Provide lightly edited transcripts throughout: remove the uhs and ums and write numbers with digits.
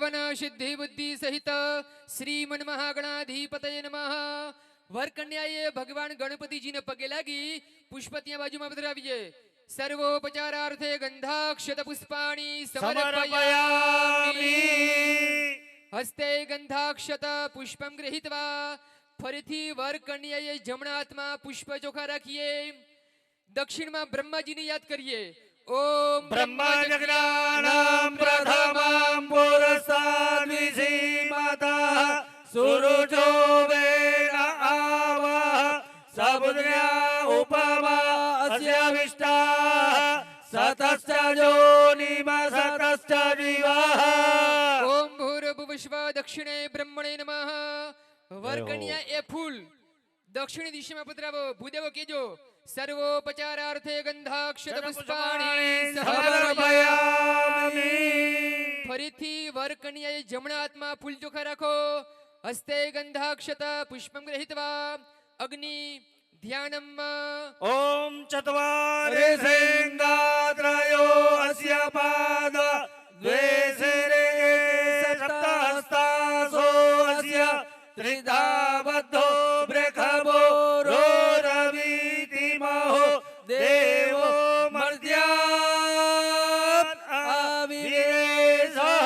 श्रवण सिद्धि बुद्धि सहित श्रीमन महागणाधिपतये नमः। वरकन्याए भगवान गणपति जी ने पगे लागी पुष्पतिया बाजू में पधरावीए। सर्वोपचारार्थे गंधाक्षत पुष्पाणि समर्पयामि। हस्ते गंधाक्षत पुष्पम गृहीत्वा फरीथी वरकन्याए जमणा हाथमां पुष्प चोखा राखीए। दक्षिण में ब्रह्माजी ने याद करिए। ओम ब्रह्मज्ञानं प्रथमं पुरस्ताद् विसीमतः सुरुचो वेद आवः समुद्र्या उपमा अस्याविष्टा सतश्च जोनिमसतश्च विवाह। ओम भूर्भुवस्सुवः दक्षिणे ब्रह्मणे नमः। वरकन्या ए फूल दक्षिणी दिशा में पधरावो। भूदेवो केजो सर्वोपचारार्थे गंधाक्षत पुष्पाणि समर्पयामि। फरीथी वरकन्याए जमणा हाथमां फूल चोखा राखो। हस्ते गंधाक्षत पुष्पम गृहीत्वा अग्नि ध्यानम्। ओम चत्वारि सिंहात्रयो अस्य पाद द्वे शिरे सप्तहस्तासो अस्य त्रिधा बद्धो बृखभो रोरवीति महो देवो मर्त्यात् अविवेशः।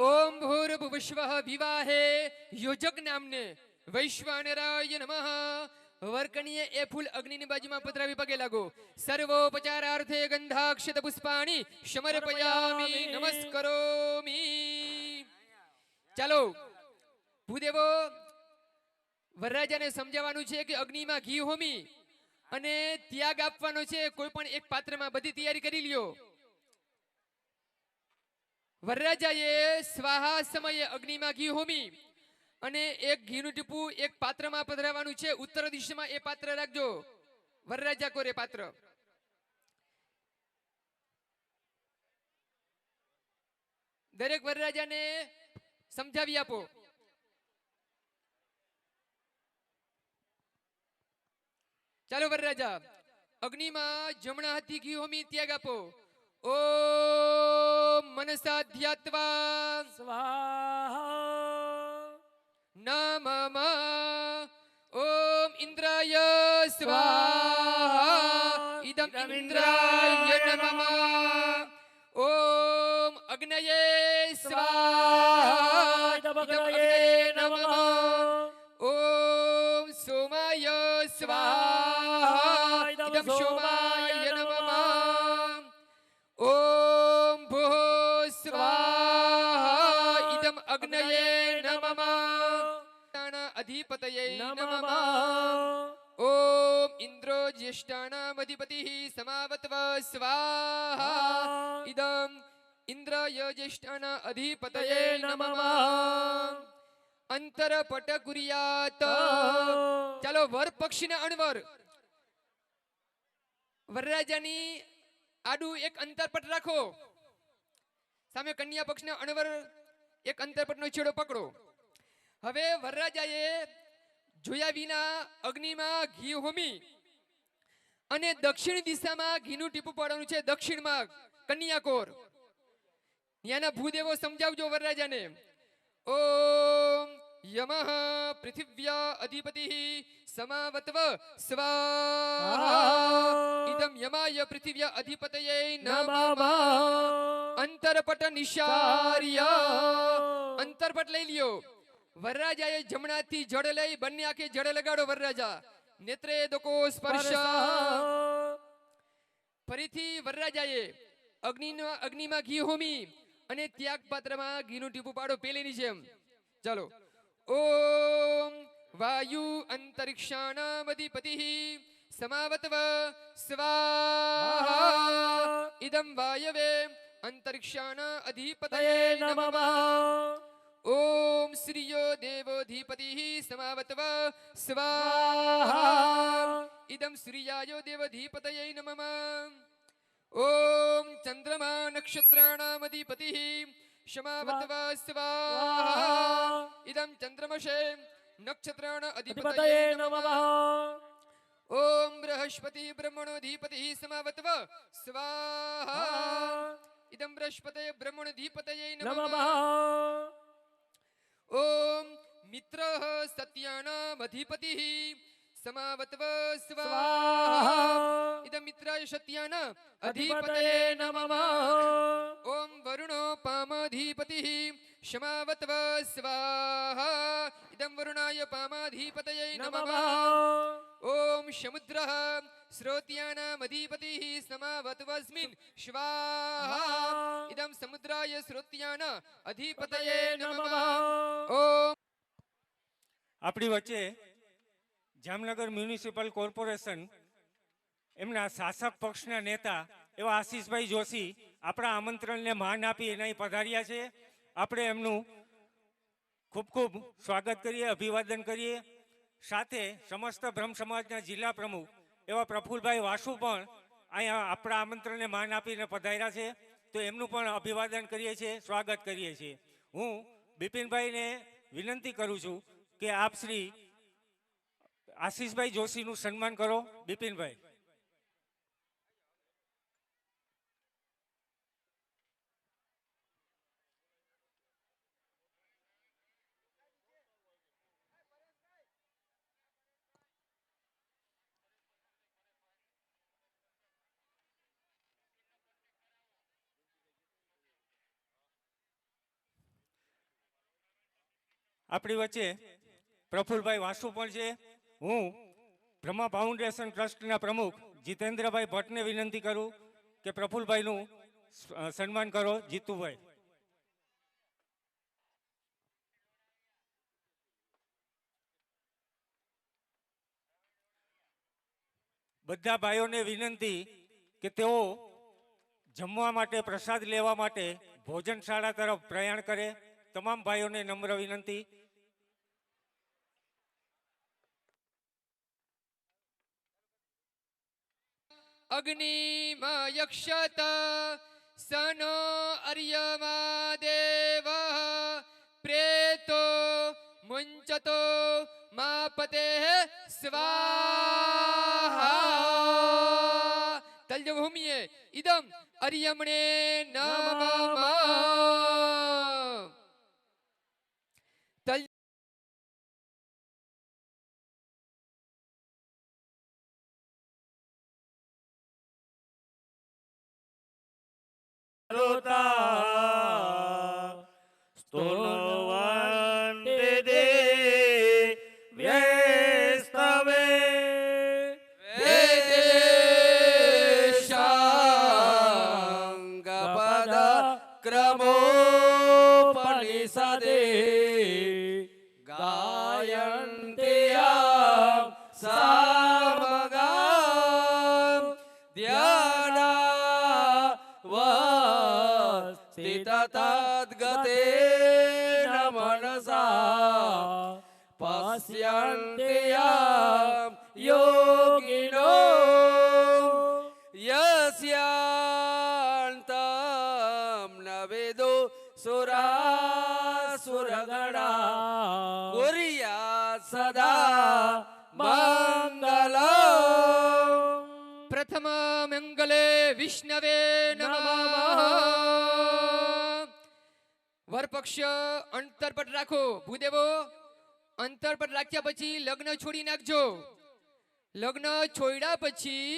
ओम भूर्भुवस्सुवः विवाहे योजक नामने वैश्वानराय नमः। वरकन्या ए फूल अग्नि ની બાજુમાં પધરાવી પગે લાગો। સર્વોપચારાર્થે ગંધાક્ષત પુષ્પાણિ સમર્પયામિ નમસ્કરોમિ। ચાલો ભૂદેવો વરરાજાને સમજાવવાનું છે કે અગ્નિમાં ઘી હોમી અને ત્યાગ આપવાનો છે। કોઈ પણ એક પાત્રમાં બધી તૈયારી કરી લ્યો। વરરાજાએ સ્વાહા સમયે અગ્નિમાં ઘી હોમી અને એક ઘીનું ટીપું એક પાત્રમાં પધરાવવાનું છે। ઉત્તર દિશામાં એ પાત્ર રાખજો। વરરાજા કોરે પાત્ર। દરેક વરરાજાને સમજાવી આપો। ચાલો વરરાજા અગ્નિમાં જમણા હાથથી ઘી હોમી ત્યાગ આપો। ઓમ મનસા ધ્યાત્વા स्वाहा नमः। ओम इंद्राय स्वाहा इदम इंद्राय नमः। ओम अग्नये स्वाहा इदम अग्नये नमः। ओम सोमाय स्वाहा इदम सोमाय नमः। ओम भूः स्वाहा इदम अग्नये नमः। अधिपतये नमः। ओम इंद्रो ज्येष्ठानाम् अधिपतिः समावत्व स्वाहा इदं इंद्राय ज्येष्ठानाम् अधिपतये नमः। अंतरपट कुर्यात्। ચાલો વર પક્ષીના અણવર વરરાજાની આડું એક અંતરપટ રાખો। સામે કન્યા પક્ષના અણવર એક અંતરપટનો છેડો પકડો। હવે વરરાજાએ જોયા વિના અગ્નિમાં ઘી હોમી અને દક્ષિણ દિશામાં ઘીનું ટીપું પાડવાનું છે। દક્ષિણમાં કન્યાકોર। ત્યાંના ભૂદેવો સમજાવજો વરરાજાને। ઓમ यमः पृथिव्या अधिपतिः समावत्व स्वाहा इदं यमाय पृथिव्या अधिपतये नमः। अंतरपट निशार्य। अंतरपट લઈ લ્યો। વરરાજાએ જમણાથી જળ લઈ બંને આંખે જળ લગાડો। વરરાજા નેત્રે દકો સ્પર્શ। ફરીથી વરરાજાએ અગ્નિમાં ઘી હોમી અને ત્યાગ પાત્રમાં ઘીનું ટીપું પાડો પેલીની જેમ। ચાલો ओम वायु अंतरिक्षाणाम् अधिपतिः समावत्व स्वाहा इदं वायवे अंतरिक्षाणाम् अधिपतये नमः। ओम श्रियो देवोधिपतिः समावत्व स्वाहा इदं श्रियायो देवधिपतये नमः। ओम चंद्रमा नक्षत्राणाम् अधिपतिः समावत्व स्वाहा इदं चंद्रमसे नक्षत्राणाम् अधिपतये नमः। ओम बृहस्पति ब्रह्मणोधिपतिः समावत्व स्वाहा इदं बृहस्पतये ब्रह्मणधिपतये नमः नमः ओम मित्रः सत्यानामधिपतिः समावत्व स्वाहा इदं मित्राय सत्यान अधिपतये नमः ओम वरुणो पामाधिपतिः क्षमावत्व स्वाहा इदं वरुणाय पामाधिपतये नमः ओम समुद्रः श्रोत्यानामधिपतिः समावत्वस्मिन् स्वाहा इदं समुद्राय श्रोत्यान अधिपतये नमः ओम આપણી વચ્ચે જામનગર મ્યુનિસિપલ કોર્પોરેશન એમના શાસક પક્ષના નેતા એવા આશીષભાઈ જોશી આપણા આમંત્રણને માન આપી એના અહીં પધાર્યા છે. આપણે એમનું ખૂબ ખૂબ સ્વાગત કરીએ, અભિવાદન કરીએ. સાથે સમસ્ત બ્રહ્મ સમાજના જિલ્લા પ્રમુખ એવા પ્રફુલભાઈ વાસુ પણ અહીંયા આપણા આમંત્રણને માન આપીને પધાર્યા છે. તો એમનું પણ અભિવાદન કરીએ છીએ, સ્વાગત કરીએ છીએ. હું બિપિનભાઈને વિનંતી કરું છું કે આપ શ્રી આશીષભાઈ જોશીનું સન્માન કરો. બિપિનભાઈ. આપણી વચ્ચે પ્રફુલભાઈ વાસુ પણ છે. હું બ્રહ્મા ફાઉન્ડેશન ટ્રસ્ટના પ્રમુખ જીતેન્દ્રભાઈ ભટ્ટને વિનંતી કરું કે પ્રફુલભાઈનું સન્માન કરો. જીતુભાઈ. બધા ભાઈઓને વિનંતી કે તેઓ જમવા માટે, પ્રસાદ લેવા માટે ભોજનશાળા તરફ પ્રયાણ કરે. તમામ ભાઈઓને નમ્ર વિનંતી. अग्निमा यक्षत सनो अर्यमा देव प्रेतो मुंचतो मापते स्वाहा तल्जभूमिये इदम अर्यमणे नमः तल स्तुवन्ते देव्यस्तवे वेदेशाङ्गपद क्रमोपनिषदे गायन्ते सामगां ध्याना तद्गते न मनसा पश्यन्ते योगिनो यस्यान्तं न वेदो सुरासुरगणा कुर्यात् सदा मङ्गलम् प्रथम मंगले विष्णवे नमः વરપક્ષ અંતરપટ રાખો. ભૂદેવો અંતરપટ રાખ્યા પછી લગ્ન છોડી નાખજો. લગ્ન છોડ્યા પછી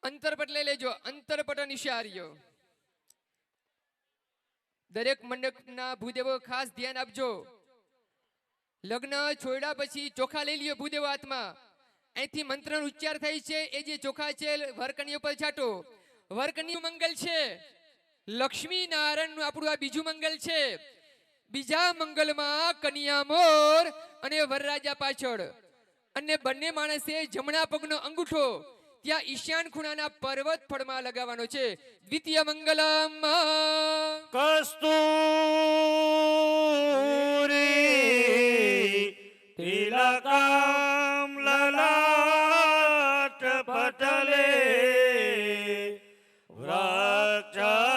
અંતરપટ લઈ લેજો. અંતરપટ નિશાર્યો. દરેક મંડપના ભૂદેવો ખાસ ધ્યાન આપજો. લગ્ન છોડ્યા પછી ચોખા લઈ લ્યો ભૂદેવો હાથમાં. અહીંથી મંત્રનો ઉચ્ચાર થાય છે. એ જે ચોખા છે વરકન્યા ઉપર છાંટો. વરકન્યાનું મંગલ છે. લક્ષ્મી નારાયણનું આપણું આ બીજું મંગલ છે. બીજા મંગલમાં કન્યા મોર અને વરરાજા પાછળ અને બંને માણસે જમણા પગનો અંગૂઠો ત્યાં ઈશાન ખૂણાના પર્વત ફળમાં લગાવવાનો છે. દ્વિતીય મંગલમ કસ્તુરી તિલકમ લલાટ પટલે વ્રક્ષસ્થલે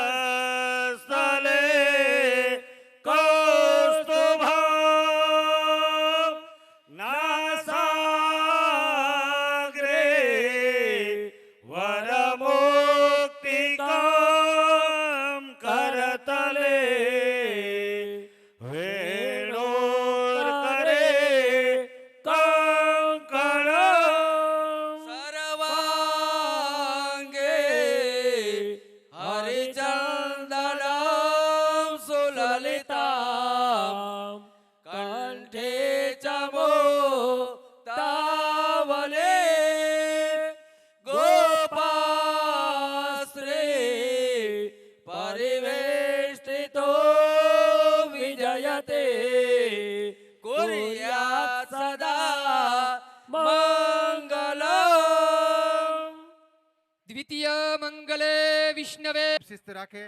કૌસ્તુભં નાસાગ્રે વરમુક્તિકં કંઠે ચમો તાવલે ગોપાશ્રે પરિવેષ્ટિતો વિજયતે કુર્યાત સદા મંગલમ. દ્વિતીય મંગલે વિષ્ણવે. શિસ્ત રાખે,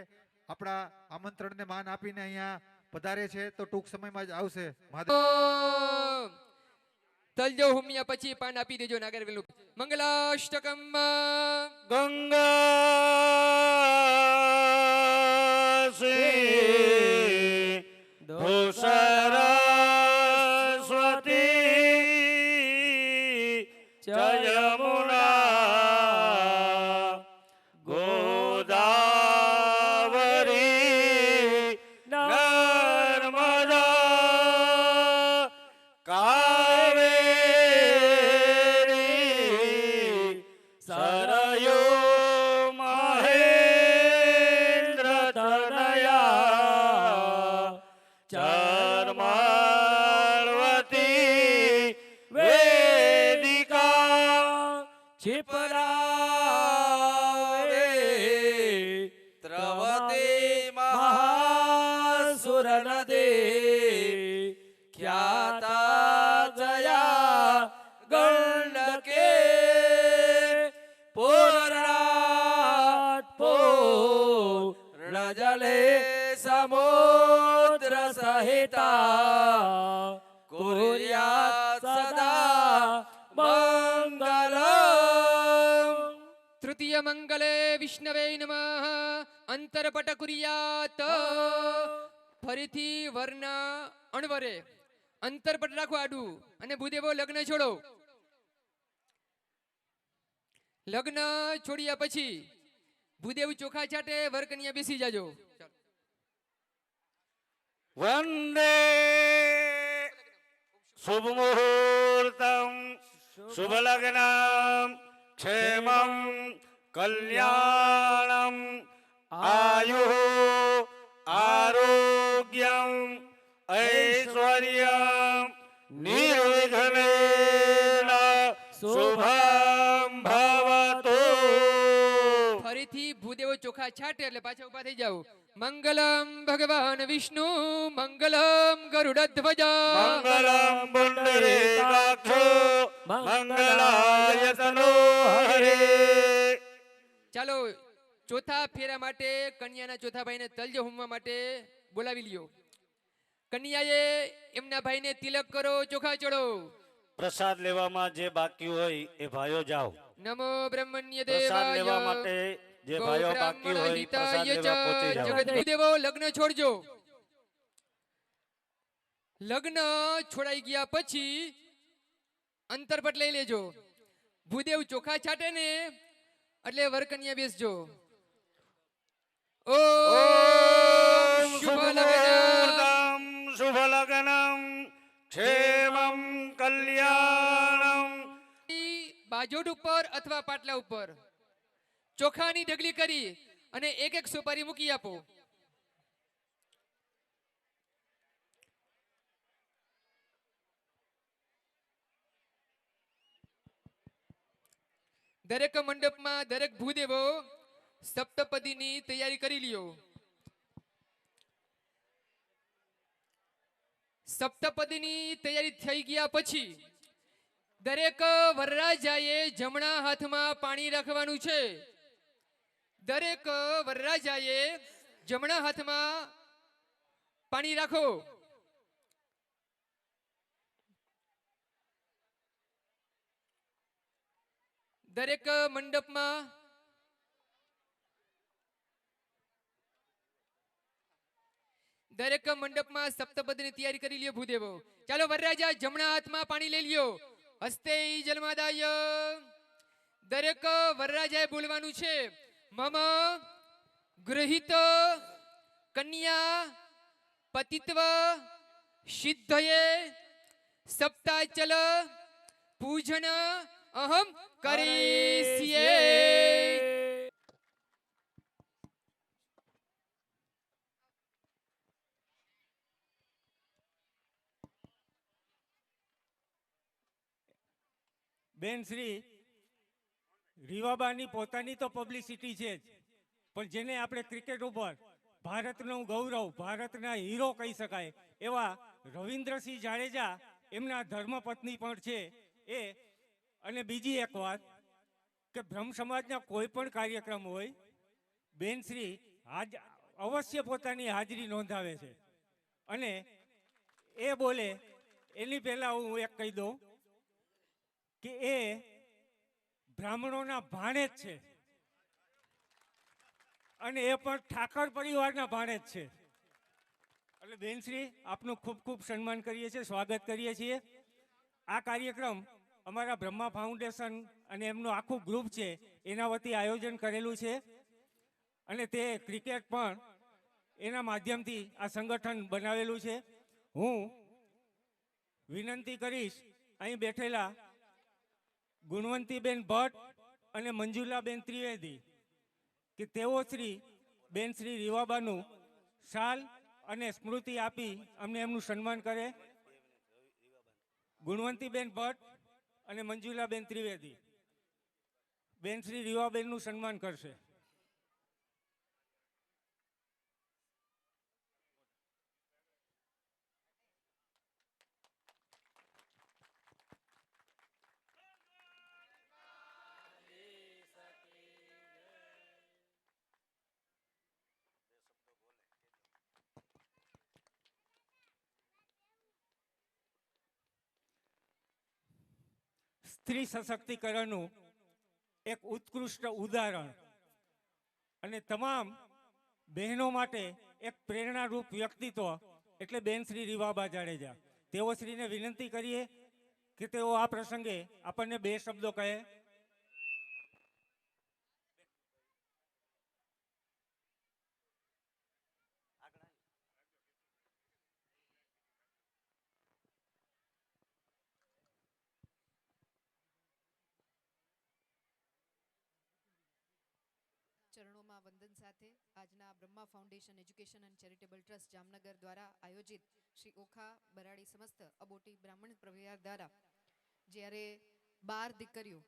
આપણા આમંત્રણને માન આપીને અહીંયા પધારે છે તો ટૂંક સમયમાં જ આવશે. તલજો હુમિયા પછી પાન આપી દેજો નાગરવેલું. મંગલાષ્ટકમ ગંગા સરસ્વતી જયમુના ગોદાવરી નર્મદા કાવેરી સરયુ મહેન્દ્ર તનયા ચર્માળવતી વેદિકા क्षिपरावे ત્રવતે મહાસુર નદે ખ્યાતા જયા ગંડકે પૂર્ણાત પૂર્ણજલે સમુદ્ર સહિતા કુર્યાત સદા મંગલમ. તૃતીય મંગલે વિષ્ણવે નમઃ અંતરપટ કુર્યાત. ફરીથી વરના અણવરે અંતરપટ રાખો આડું અને ભૂદેવો લગ્ન છોડો. લગ્ન છોડ્યા પછી ભૂદેવ ચોખા છાટે વરકન્યા બેસી જાજો. વંદે શુભ મુહૂર્તમ શુભ લગ્નમ ક્ષેમં કલ્યાણમ આયુ આરોગ્યમ ઐશ્વર્યમ નિર્વિઘ્નેન શુભમ ભવતુ. ફરીથી ભૂદેવો ચોખા છાટે એટલે પાછા ઉભા થઈ જાવ. મંગલમ ભગવાન વિષ્ણુ મંગલમ ગરુડધ્વજ મંગલમ પુંડરીકાક્ષો મંગલાય તનો હરે. ચાલો ચોથા ફેરા માટે કન્યાના ચોથા ભાઈને તલજો હોમવા માટે બોલાવી લ્યો. કન્યાએ એમના ભાઈને તિલક કરો, ચોખા ચડો. પ્રસાદ લેવામાં જે બાકી હોય એ ભાઈઓ જાઓ. નમો બ્રહ્મણ્ય પ્રસાદ લેવા દેવાય માટે જે ભાઈઓ બાકી હોય પ્રસાદ લેવા પહોંચી જાઓ. જગતભૂદેવો લગ્ન છોડજો. લગ્ન છોડાઈ ગયા પછી અંતરપટ લઈ લેજો. ભૂદેવ ચોખા છાટે ને એટલે વરકન્યા બેસજો. ઓમ શુભ લગ્ન શુભ લગ્નમ ક્ષેમં કલ્યાણમ. બાજોટ ઉપર અથવા પાટલા ઉપર ચોખાની ઢગલી કરી અને એક એક સુપારી મૂકી આપો. દરેક મંડપમાં દરેક ભૂદેવો સપ્તપદીની તૈયારી કરી લ્યો. સપ્તપદીની તૈયારી થઈ ગયા પછી દરેક વરરાજાએ જમણા હાથમાં પાણી રાખવાનું છે. દરેક વરરાજાએ જમણા હાથમાં પાણી રાખો. દરેક મંડપમાં સપ્તપદીની તૈયારી કરી લ્યો ભૂદેવો. ચાલો વરરાજા જમણા હાથમાં પાણી લઈ લ્યો. હસ્તે જન્માદાય. દરેક વરરાજાએ બોલવાનું છે મમ ગૃહિત કન્યા પતિત્વ સિદ્ધયે સપ્તાચલ પૂજન અહમ કરીષ્યે. બેન શ્રી રીવાબાની પોતાની તો પબ્લિસિટી છે જ, પણ જેને આપણે ક્રિકેટ ઉપર ભારતનું ગૌરવ, ભારતના હીરો કહી શકાય એવા રવિન્દ્રસિંહ જાડેજા એમના ધર્મપત્ની પણ છે એ. અને બીજી એક વાત કે બ્રહ્મ સમાજના કોઈ પણ કાર્યક્રમ હોય, બેનશ્રી અવશ્ય પોતાની હાજરી નોંધાવે છે. અને એ બોલે એની પહેલા હું એક કહી દઉં કે એ બ્રાહ્મણોના ભાણેજ છે અને એ પણ ઠાકર પરિવારના ભાણેજ છે. એટલે બેનશ્રી આપનું ખૂબ ખૂબ સન્માન કરીએ છીએ, સ્વાગત કરીએ છીએ. આ કાર્યક્રમ અમારા બ્રહ્મા ફાઉન્ડેશન અને એમનું આખું ગ્રુપ છે એના વતી આયોજન કરેલું છે અને તે ક્રિકેટ પણ એના માધ્યમથી આ સંગઠન બનાવેલું છે. હું વિનંતી કરીશ અહીં બેઠેલા ગુણવંતીબેન ભટ્ટ અને મંજુલાબેન ત્રિવેદી કે તેઓ બેન શ્રી રીવાબાનું શાલ અને સ્મૃતિ આપી અમને એમનું સન્માન કરે. ગુણવંતીબેન ભટ્ટ અને મંજુલાબેન ત્રિવેદી બેન શ્રી રીવાબેનનું સન્માન કરશે. સ્ત્રી સશક્તિકરણનું એક ઉત્કૃષ્ટ ઉદાહરણ અને તમામ બહેનો માટે એક પ્રેરણારૂપ વ્યક્તિત્વ એટલે બેન શ્રી રીવાબા જાડેજા. તેઓ શ્રીને વિનંતી કરીએ કે તેઓ આ પ્રસંગે આપણને બે શબ્દો કહે. ચરણોમાં વંદન સાથે આજના Brahma foundation education and charitable trust Jamnagar દ્વારા આયોજિત શ્રી ઓખા બરાડી સમસ્ત અબોટી બ્રાહ્મણ પરિવાર દ્વારા જ્યારે 12 દીકરીઓ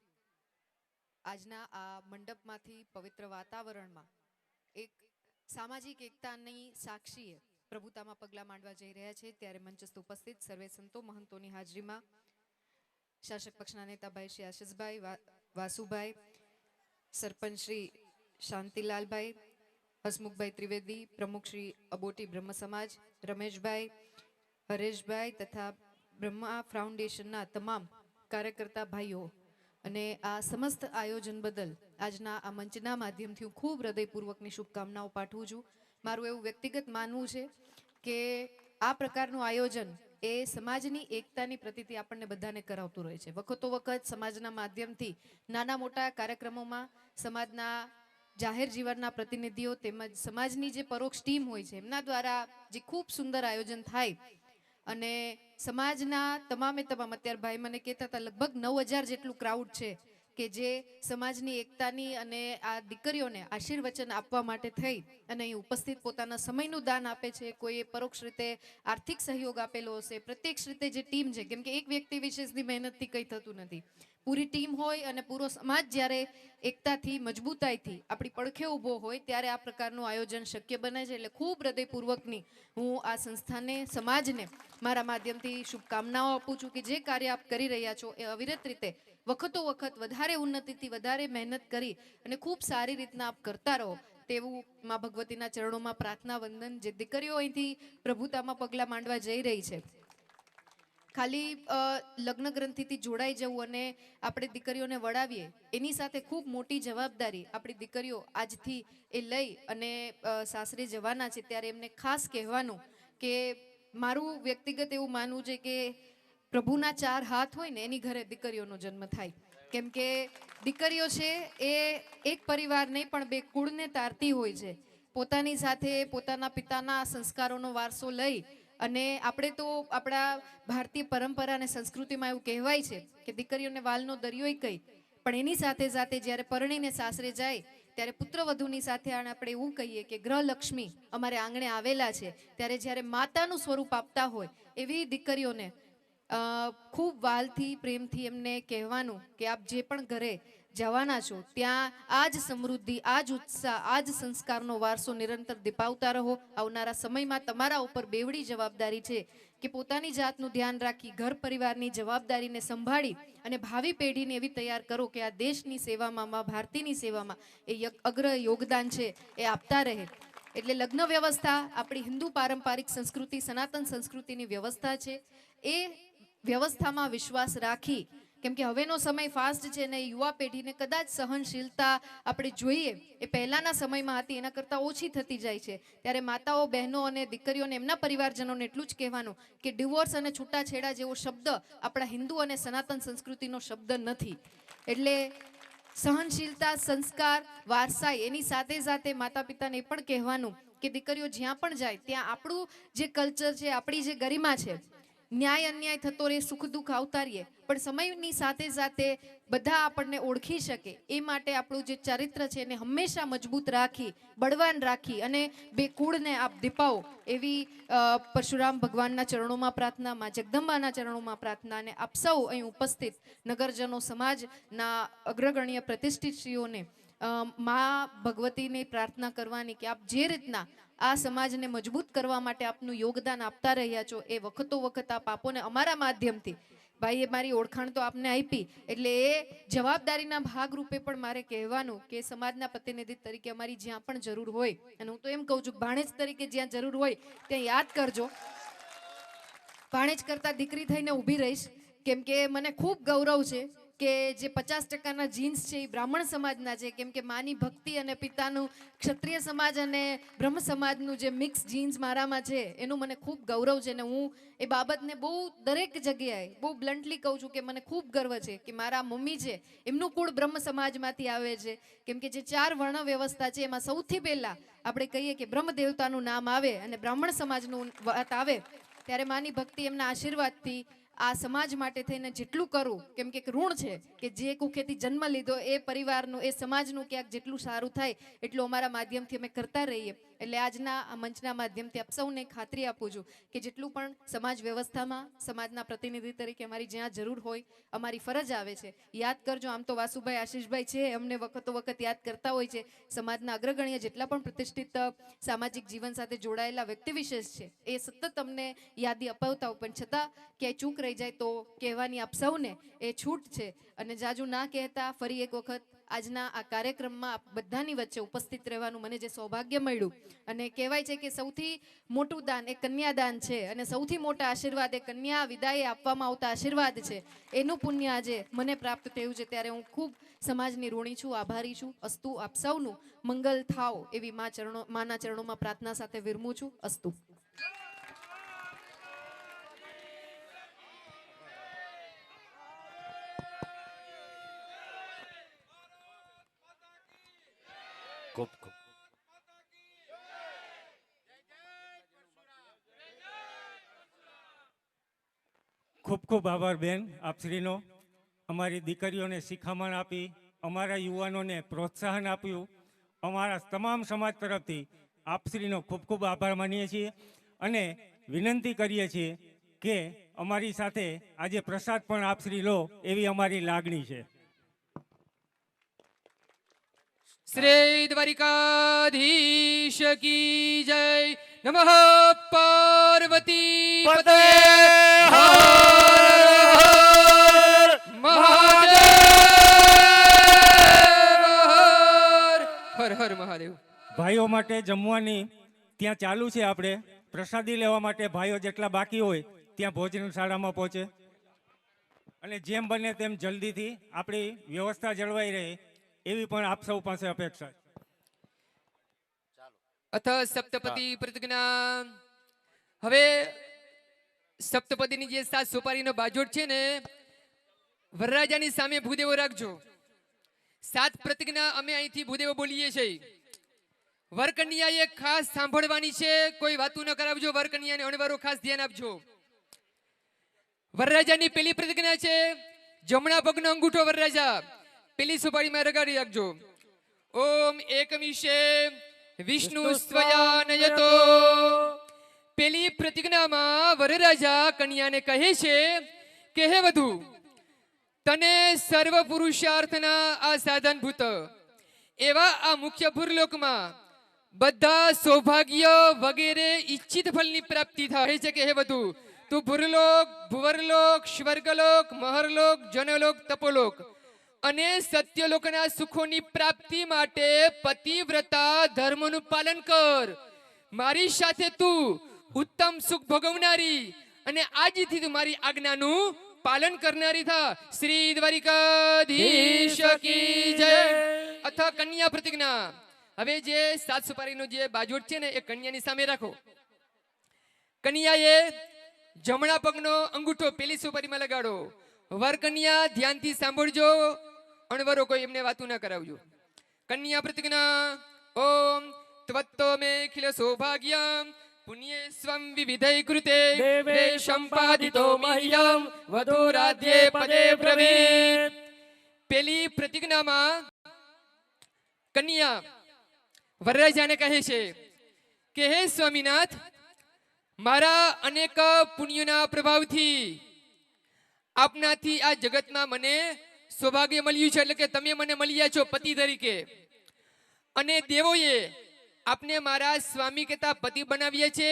આજના આ મંડપમાંથી પવિત્ર વાતાવરણમાં એક સામાજિક એકતાની સાક્ષીએ પ્રભુતામાં પગલાં માંડવા જઈ રહ્યા છે ત્યારે મંચસ્થ ઉપસ્થિત સર્વે સંતો મહંતોની હાજરીમાં શાસક પક્ષના નેતા ભાઈ શ્રી આશિષભાઈ વાસુભાઈ, સરપંચ શ્રી શાંતિલાલભાઈ, હસમુખભાઈ ત્રિવેદી, પ્રમુખ શ્રી અબોટી બ્રહ્મ સમાજ રમેશભાઈ, હરેશભાઈ તથા બ્રહ્મા ફાઉન્ડેશનના તમામ કાર્યકર્તા ભાઈઓ અને આ સમસ્ત આયોજન બદલ આજના આ મંચના માધ્યમથી હું ખૂબ હૃદયપૂર્વકની શુભકામનાઓ પાઠવું છું. મારું એવું વ્યક્તિગત માનવું છે કે આ પ્રકારનું આયોજન એ સમાજની એકતાની પ્રતીતિ આપણને બધાને કરાવતું રહે છે. વખતો વખત સમાજના માધ્યમથી નાના મોટા કાર્યક્રમોમાં સમાજના જાહેર જીવનના પ્રતિનિધિઓ તેમજ સમાજની જે પરોક્ષ ટીમ હોય છે એમના દ્વારા જે ખૂબ સુંદર આયોજન થાય અને સમાજના તમામે તમામ અત્યારે ભાઈ મને કહેતા હતા લગભગ 9000 જેટલું ક્રાઉડ છે કે જે સમાજની એકતાની અને આ દીકરીઓને આશીર્વચન આપવા માટે થઈ અને અહીં ઉપસ્થિત પોતાના સમયનું દાન આપે છે. કોઈએ પરોક્ષ રીતે આર્થિક સહયોગ આપેલો હશે, પ્રત્યક્ષ રીતે જે ટીમ છે, કેમ કે એક વ્યક્તિ વિશેષની મહેનતથી કંઈ થતું નથી. પૂરી ટીમ હોય અને પૂરો સમાજ જ્યારે એકતાથી મજબૂતાઈથી આપણી પડખે ઊભો હોય ત્યારે આ પ્રકારનું આયોજન શક્ય બને છે. એટલે ખૂબ હૃદયપૂર્વકની હું આ સંસ્થાને, સમાજને મારા માધ્યમથી શુભકામનાઓ આપું છું કે જે કાર્ય આપ કરી રહ્યા છો એ અવિરત રીતે વખતો વખત વધારે ઉન્નતિથી વધારે મહેનત કરી અને ખૂબ સારી રીતના આપ કરતા રહો તેવું મા ભગવતીના ચરણોમાં પ્રાર્થના વંદન. જે દીકરીઓ અહીંથી પ્રભુતામાં પગલાં માંડવા જઈ રહી છે, ખાલી લગ્ન ગ્રંથિથી જોડાઈ જવું અને આપણે દીકરીઓને વડાવીએ એની સાથે ખૂબ મોટી જવાબદારી આપણી દીકરીઓ આજથી એ લઈ અને સાસરે જવાના છે ત્યારે એમને ખાસ કહેવાનું કે મારું વ્યક્તિગત એવું માનવું છે કે પ્રભુના 4 હાથ હોય ને એની ઘરે દીકરીઓનો જન્મ થાય. કેમ કે દીકરીઓ છે એ એક પરિવાર નહીં પણ 2 કુળને તારતી હોય છે. પોતાની સાથે પોતાના પિતાના સંસ્કારોનો વારસો લઈ અને આપણે તો આપણા ભારતીય પરંપરા અને સંસ્કૃતિમાં એવું કહેવાય છે કે દીકરીઓને વાલનો દરિયોય કહી, પણ એની સાથે સાથે જ્યારે પરણીને સાસરે જાય ત્યારે પુત્રવધુની સાથે આપણે એવું કહીએ કે ગ્રહલક્ષ્મી અમારે આંગણે આવેલા છે. ત્યારે જ્યારે માતાનું સ્વરૂપ આપતા હોય એવી દીકરીઓને ખૂબ વાલથી પ્રેમથી એમને કહેવાનું કે આપ જે પણ ઘરે જવાના છો ત્યાં આ જ સમૃદ્ધિ, આ જ ઉત્સાહ, આ જ સંસ્કારનો વારસો નિરંતર દીપાવતા રહો. આવનારા સમયમાં તમારા ઉપર બેવડી જવાબદારી છે કે પોતાની જાતનું ધ્યાન રાખી ઘર પરિવારની જવાબદારીને સંભાળી અને ભાવિ પેઢીને એવી તૈયાર કરો કે આ દેશની સેવામાં, મા ભારતીની સેવામાં એ અગ્ર યોગદાન છે એ આપતા રહે. એટલે લગ્ન વ્યવસ્થા આપણી હિન્દુ પારંપરિક સંસ્કૃતિ, સનાતન સંસ્કૃતિની વ્યવસ્થા છે. એ વ્યવસ્થામાં વિશ્વાસ રાખી, કેમ કે હવેનો સમય ફાસ્ટ છે ને યુવા પેઢીને કદાચ સહનશીલતા આપણે જોઈએ એ પહેલાના સમયમાં હતી એના કરતાં ઓછી થતી જાય છે. ત્યારે માતાઓ, બહેનો અને દીકરીઓને એમના પરિવારજનોને એટલું જ કહેવાનું કે ડિવોર્સ અને છૂટાછેડા જેવો શબ્દ આપણા હિન્દુ અને સનાતન સંસ્કૃતિનો શબ્દ નથી. એટલે સહનશીલતા, સંસ્કાર, વારસાઈ એની સાથે સાથે માતા પિતાને એ પણ કહેવાનું કે દીકરીઓ જ્યાં પણ જાય ત્યાં આપણું જે કલ્ચર છે, આપણી જે ગરિમા છે, ન્યાય અન્યાય થતો રહે, સુખ દુઃખ આવતા રહીએ, પણ સમયની સાથે સાથે બધા આપણને ઓળખી શકે એ માટે આપણું જે ચારિત્ર છે એને હંમેશા મજબૂત રાખી, બળવાન રાખી અને બે કુળને આપ દીપાવો એવી પરશુરામ ભગવાનના ચરણોમાં પ્રાર્થના, માં જગદંબાના ચરણોમાં પ્રાર્થના. અને આપ સૌ અહીં ઉપસ્થિત નગરજનો, સમાજના અગ્રગણ્ય પ્રતિષ્ઠિતશ્રીઓને મા ભગવતીને પ્રાર્થના કરવાની કે આપ જે રીતના આ સમાજને મજબૂત કરવા માટે આપનું યોગદાન આપતા રહ્યા છો એ વખતો વખત આપ આપોને. અમારા માધ્યમથી ભાઈએ મારી ઓળખાણ તો આપને આપી, એટલે એ જવાબદારીના ભાગરૂપે પણ મારે કહેવાનું કે સમાજના પ્રતિનિધિ તરીકે અમારી જ્યાં પણ જરૂર હોય, અને હું તો એમ કહું છું ભાણેજ તરીકે જ્યાં જરૂર હોય ત્યાં યાદ કરજો. ભાણેજ કરતા દીકરી થઈને ઊભી રહીશ, કેમ કે મને ખૂબ ગૌરવ છે કે જે 50% જીન્સ છે એ બ્રાહ્મણ સમાજના છે. કેમ કે માની ભક્તિ અને પિતાનું ક્ષત્રિય સમાજ અને બ્રહ્મ સમાજનું જે મિક્સ જીન્સ મારામાં છે એનું મને ખૂબ ગૌરવ છે. અને હું એ બાબતને બહુ દરેક જગ્યાએ બહુ બ્લન્ટલી કહું છું કે મને ખૂબ ગર્વ છે કે મારા મમ્મી છે એમનું કુળ બ્રહ્મ સમાજમાંથી આવે છે. કેમ કે જે 4 વર્ણ વ્યવસ્થા છે એમાં સૌથી પહેલા આપણે કહીએ કે બ્રહ્મ દેવતાનું નામ આવે અને બ્રાહ્મણ સમાજનું વાત આવે ત્યારે માની ભક્તિ, એમના આશીર્વાદથી આ સમાજ માટે થઈને જેટલું કરું, કેમ કે ઋણ છે કે જે કુખેથી જન્મ લીધો એ પરિવારનું, એ સમાજનું ક્યાંક જેટલું સારું થાય એટલું અમારા માધ્યમથી અમે કરતા રહીએ. એટલે આજના આ મંચના માધ્યમથી આપ સૌને ખાતરી આપું છું કે જેટલું પણ સમાજ વ્યવસ્થામાં સમાજના પ્રતિનિધિ તરીકે અમારી જ્યાં જરૂર હોય અમારી ફરજ આવે છે યાદ કરજો. આમ તો વાસુભાઈ, આશીષભાઈ છે અમને વખતો વખત યાદ કરતા હોય છે. સમાજના અગ્રગણ્ય જેટલા પણ પ્રતિષ્ઠિત સામાજિક જીવન સાથે જોડાયેલા વ્યક્તિ વિશેષ છે એ સતત અમને યાદી અપાવતા હોય, પણ છતાં ક્યાંય ચૂક રહી જાય તો કહેવાની આપ સૌને એ છૂટ છે. અને જાજુ ના કહેતા ફરી એક વખત આજના આ કાર્યક્રમમાં આપ બધાની વચ્ચે ઉપસ્થિત રહેવાનું મને જે સૌભાગ્ય મળ્યું, અને કહેવાય છે કે સૌથી મોટું દાન એ કન્યાદાન છે અને સૌથી મોટા આશીર્વાદ એ કન્યા વિદાય આપવામાં આવતા આશીર્વાદ છે. એનું પુણ્ય આજે મને પ્રાપ્ત થયું છે, ત્યારે હું ખૂબ સમાજની ઋણી છું, આભારી છું. અસ્તુ. આપ સૌનું મંગલ થાવ એવી માના ચરણોમાં પ્રાર્થના સાથે વિરમું છું. અસ્તુ. ખૂબ ખૂબ ખૂબ ખૂબ આભાર બેન આપશ્રીનો. અમારી દીકરીઓને શિખામણ આપી, અમારા યુવાનોને પ્રોત્સાહન આપ્યું. અમારા તમામ સમાજ તરફથી આપશ્રીનો ખૂબ ખૂબ આભાર માનીએ છીએ અને વિનંતી કરીએ છીએ કે અમારી સાથે આજે પ્રસાદ પણ આપશ્રી લો એવી અમારી લાગણી છે. શ્રી દ્વારિકાધીશ કી જય. નમઃ પાર્વતી પતये હર હર મહાદેવ. ભાઈઓ માટે જમવાની ત્યાં ચાલુ છે. આપણે પ્રસાદી લેવા માટે ભાઈઓ જેટલા બાકી હોય ત્યાં ભોજનશાળામાં પહોંચે અને જેમ બને તેમ જલ્દીથી આપણી વ્યવસ્થા જળવાઈ રહે એવી પણ આપ સૌ પાસે અપેક્ષા. અથ સપ્તપદી પ્રતિજ્ઞા. હવે સપ્તપદીની જે 7 સોપારીનો બાજોટ છે ને વરરાજાની સામે ભૂદેવો રાખજો. 7 પ્રતિજ્ઞા અમે અહીંથી ભૂદેવો બોલીએ છીએ. વરકન્યાએ ખાસ સાંભળવાની છે, કોઈ વાતું ન કરાવજો. વરકન્યાને અણવારો ખાસ ધ્યાન આપજો. વરરાજાની પેલી પ્રતિજ્ઞા છે જમણા પગનો અંગૂઠો વરરાજા પેલી સોપારીમાં રગાડી રાખજો. ઓમ એકમીશે વિષ્ણુ સ્વયાનયતો. પેલી પ્રતિજ્ઞામાં વરરાજા કન્યાને કહે છે કે હે વધુ, તને સર્વ પુરુષાર્થના આ સાધનભૂત એવા આ મુખ્ય ભૂરલોકમાં બધા સૌભાગ્ય વગેરે ઈચ્છિત ફળની પ્રાપ્તિ થાય છે કે હે વધુ, તું ભૂરલોક, ભુવરલોક, સ્વર્ગલોક, મહરલોક, જનલોક, તપોલોક અને સત્યલોકના સુખોની પ્રાપ્તિ માટે પતિવ્રતા ધર્મનું પાલન કર. મારી સાથે તું ઉત્તમ સુખ ભોગવનારી અને આજથી તું મારી આજ્ઞાનું પાલન કરનારી થા. શ્રી દ્વારિકાધીશ કી જય. અથ કન્યા પ્રતિજ્ઞા. હવે જે 7 સુપારીનો જે બાજોટ છે ને એ કન્યાની સામે રાખો. કન્યાએ જમણા પગનો અંગૂઠો પેલી સુપારીમાં લગાડો. વર કન્યા ધ્યાનથી સાંભળજો, અણવરો કોઈ એમને વાતું ના કરાવજો. કન્યા પ્રતિજ્ઞા. ઓમ ત્વત્તો મે ખિલ સૌભાગ્યમ પુણ્યે સ્વમ વિવિધૈ કૃતે દેવે સંપાદિતો મહ્યમ વધુરાધ્યે પદે બ્રવીત. પેલી પ્રતિજ્ઞામાં કન્યા વરરાજાને કહે છે કે હે સ્વામીનાથ, મારા અનેક પુણ્યોના પ્રભાવથી આપનાથી આ જગતમાં મને સૌભાગ્ય મળ્યું છે, એટલે કે તમે મને મળ્યા છો પતિ તરીકે, અને દેવોએ આપને મારા સ્વામી કહેતા પતિ બનાવ્યા છે,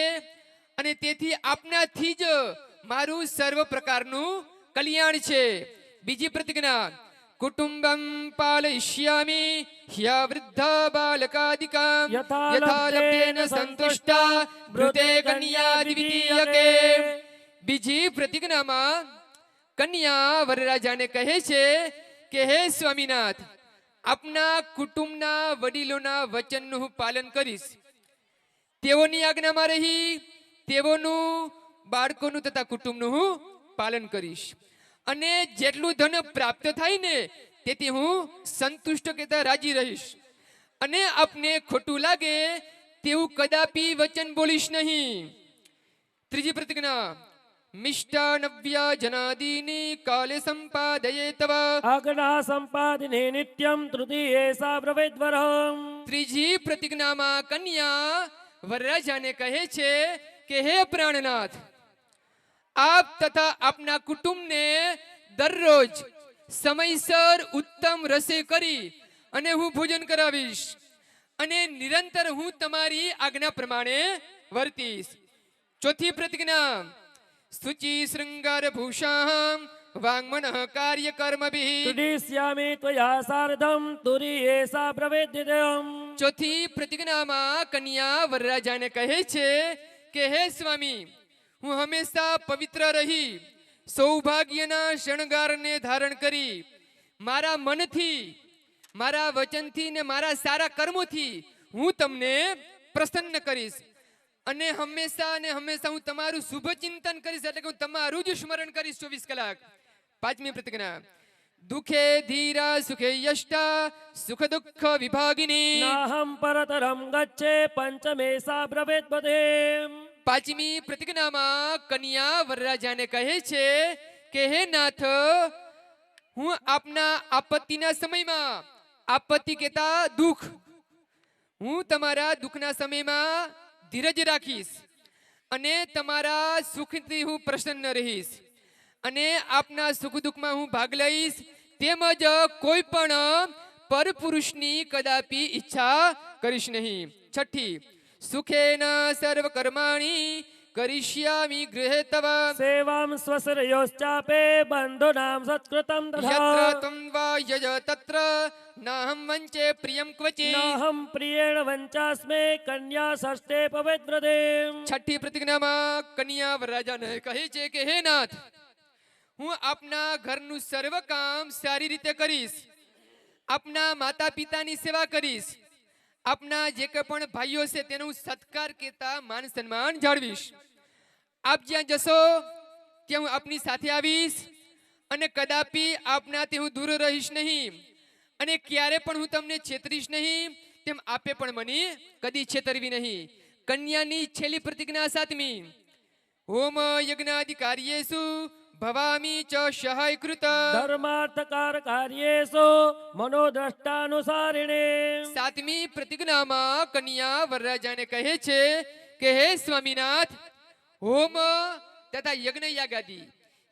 અને તેથી આપનાથી જ મારું સર્વ પ્રકારનું કલ્યાણ છે. બીજી પ્રતિજ્ઞા. કુટુંબમ પાલયિષ્યામિ હ્યા વૃદ્ધા બાલકાદિકામ યથા લબ્ધેન સંતુષ્ટા બ્રુતે કન્યા દ્વિતીયકે. બીજી પ્રતિજ્ઞામાં કન્યા વરરાજાને કહે છે કે હે સ્વામીનાથ, આપના કુટુંબના વડીલોના વચનનું હું પાલન કરીશ, તેઓની આજ્ઞામાં રહી તેઓનું, બાળકોનું તથા કુટુંબનું હું પાલન કરીશ, અને જેટલું ધન પ્રાપ્ત થાય ને તેથી હું સંતુષ્ટ કહેતા રાજી રહીશ, અને આપને ખોટું લાગે તેવું કદાપી વચન બોલીશ નહીં. ત્રીજી પ્રતિજ્ઞા. મિષ્ટાનવ્યા જનાદીની કાલે સંપાદયે તવ આજ્ઞા સંપાદને નિત્યમ તૃતીયે સા બ્રવેદ્વરમ. ત્રીજી પ્રતિજ્ઞામાં કન્યા વરરાજાને કહે છે કે હે પ્રાણનાથ, આપ તથા આપના કુટુંબને દરરોજ સમયસર ઉત્તમ રસોઈ કરી અને હું ભોજન કરાવીશ, અને નિરંતર હું તમારી આજ્ઞા પ્રમાણે વર્તીશ. ચોથી પ્રતિજ્ઞા. શુચિ શૃંગાર ભૂષાં વાંગ્મનઃ કાર્ય કર્મભિઃ તુદિષ્યામિ ત્વયા સાર્ધમ તુરીયે સા બ્રવેદ્યમ. ચોથી પ્રતિજ્ઞામાં કન્યા વરરાજાને કહે છે કે હે સ્વામી, હું હંમેશા પવિત્ર રહી સૌભાગ્યના શણગારને ધારણ કરી મારા મનથી, મારા વચનથી ને મારા સારા કર્મોથી હું તમને પ્રસન્ન કરીશ, અને હંમેશા હું તમારું શુભ ચિંતન કરીશ, એટલે કે હું તમારું જ સ્મરણ કરીશ 24 કલાક. પાંચમી પ્રતિજ્ઞા. દુઃખે ધીરા સુખે યષ્ટા સુખ દુઃખ વિભાગિની નાહમ પરતરમ ગચ્છે પંચમે સા બ્રવેદ્વદે. પાંચમી પ્રતિજ્ઞામાં કન્યા વરરાજાને કહે છે કે હે નાથ, હું આપના આપત્તિના સમયમાં, આપત્તિ કહેતા દુઃખ, હું તમારા દુઃખના સમયમાં ધીરજ રાખીશ, અને તમારા સુખથી હું પ્રસન્ન રહીશ, અને આપના સુખ દુઃખમાં હું ભાગ લઈશ, તેમજ કોઈ પણ પરપુરુષની કદાપી ઈચ્છા કરીશ નહીં. છઠ્ઠી. સુખેના સર્વ કર્માણી કરિષ્યામિ ગૃહે તવ સેવામ સ્વસરયોશ્ચાપે બંધુનામ સત્કૃતમ યત્ર તથા ત્વં વા યજ તત્ર નાહં વંચે પ્રિયં ક્વચિ. નાહમ પ્રિયેણ વંચાસ્મે કન્યા ષષ્ઠે પવેદ્વ્રતે. છઠ્ઠી પ્રતિજ્ઞામાં કન્યા વરરાજાને કહે છે કે હે નાથ, હું આપના ઘરનું સર્વ કામ સારી રીતે કરીશ, આપના માતા પિતાની સેવા કરીશ, આપના જે કંઈ પણ ભાઈઓ છે તેનું સત્કાર કહેતા માન સન્માન જાળવીશ. આપ જ્યાં જશો ત્યાં હું આપની સાથે આવીશ, અને કદાપી આપનાથી હું દૂર રહીશ નહીં, અને ક્યારે પણ હું તમને છેતરીશ નહીં, તેમ આપે પણ મને કદી છેતરવી નહીં. કન્યાની છેલ્લી પ્રતિજ્ઞા સાતમી. હોમ યજ્ઞાદિ કાર્યેષુ ભવામી ચ સહાયકૃત. ધર્માર્થકાર કાર્યેષુ મનોદ્રષ્ટાનુસારિણે. સાતમી પ્રતિજ્ઞામાં કન્યા વરરાજાને કહે છે કે હે સ્વામીનાથ, હોમ તથા યજ્ઞ યાગાદિ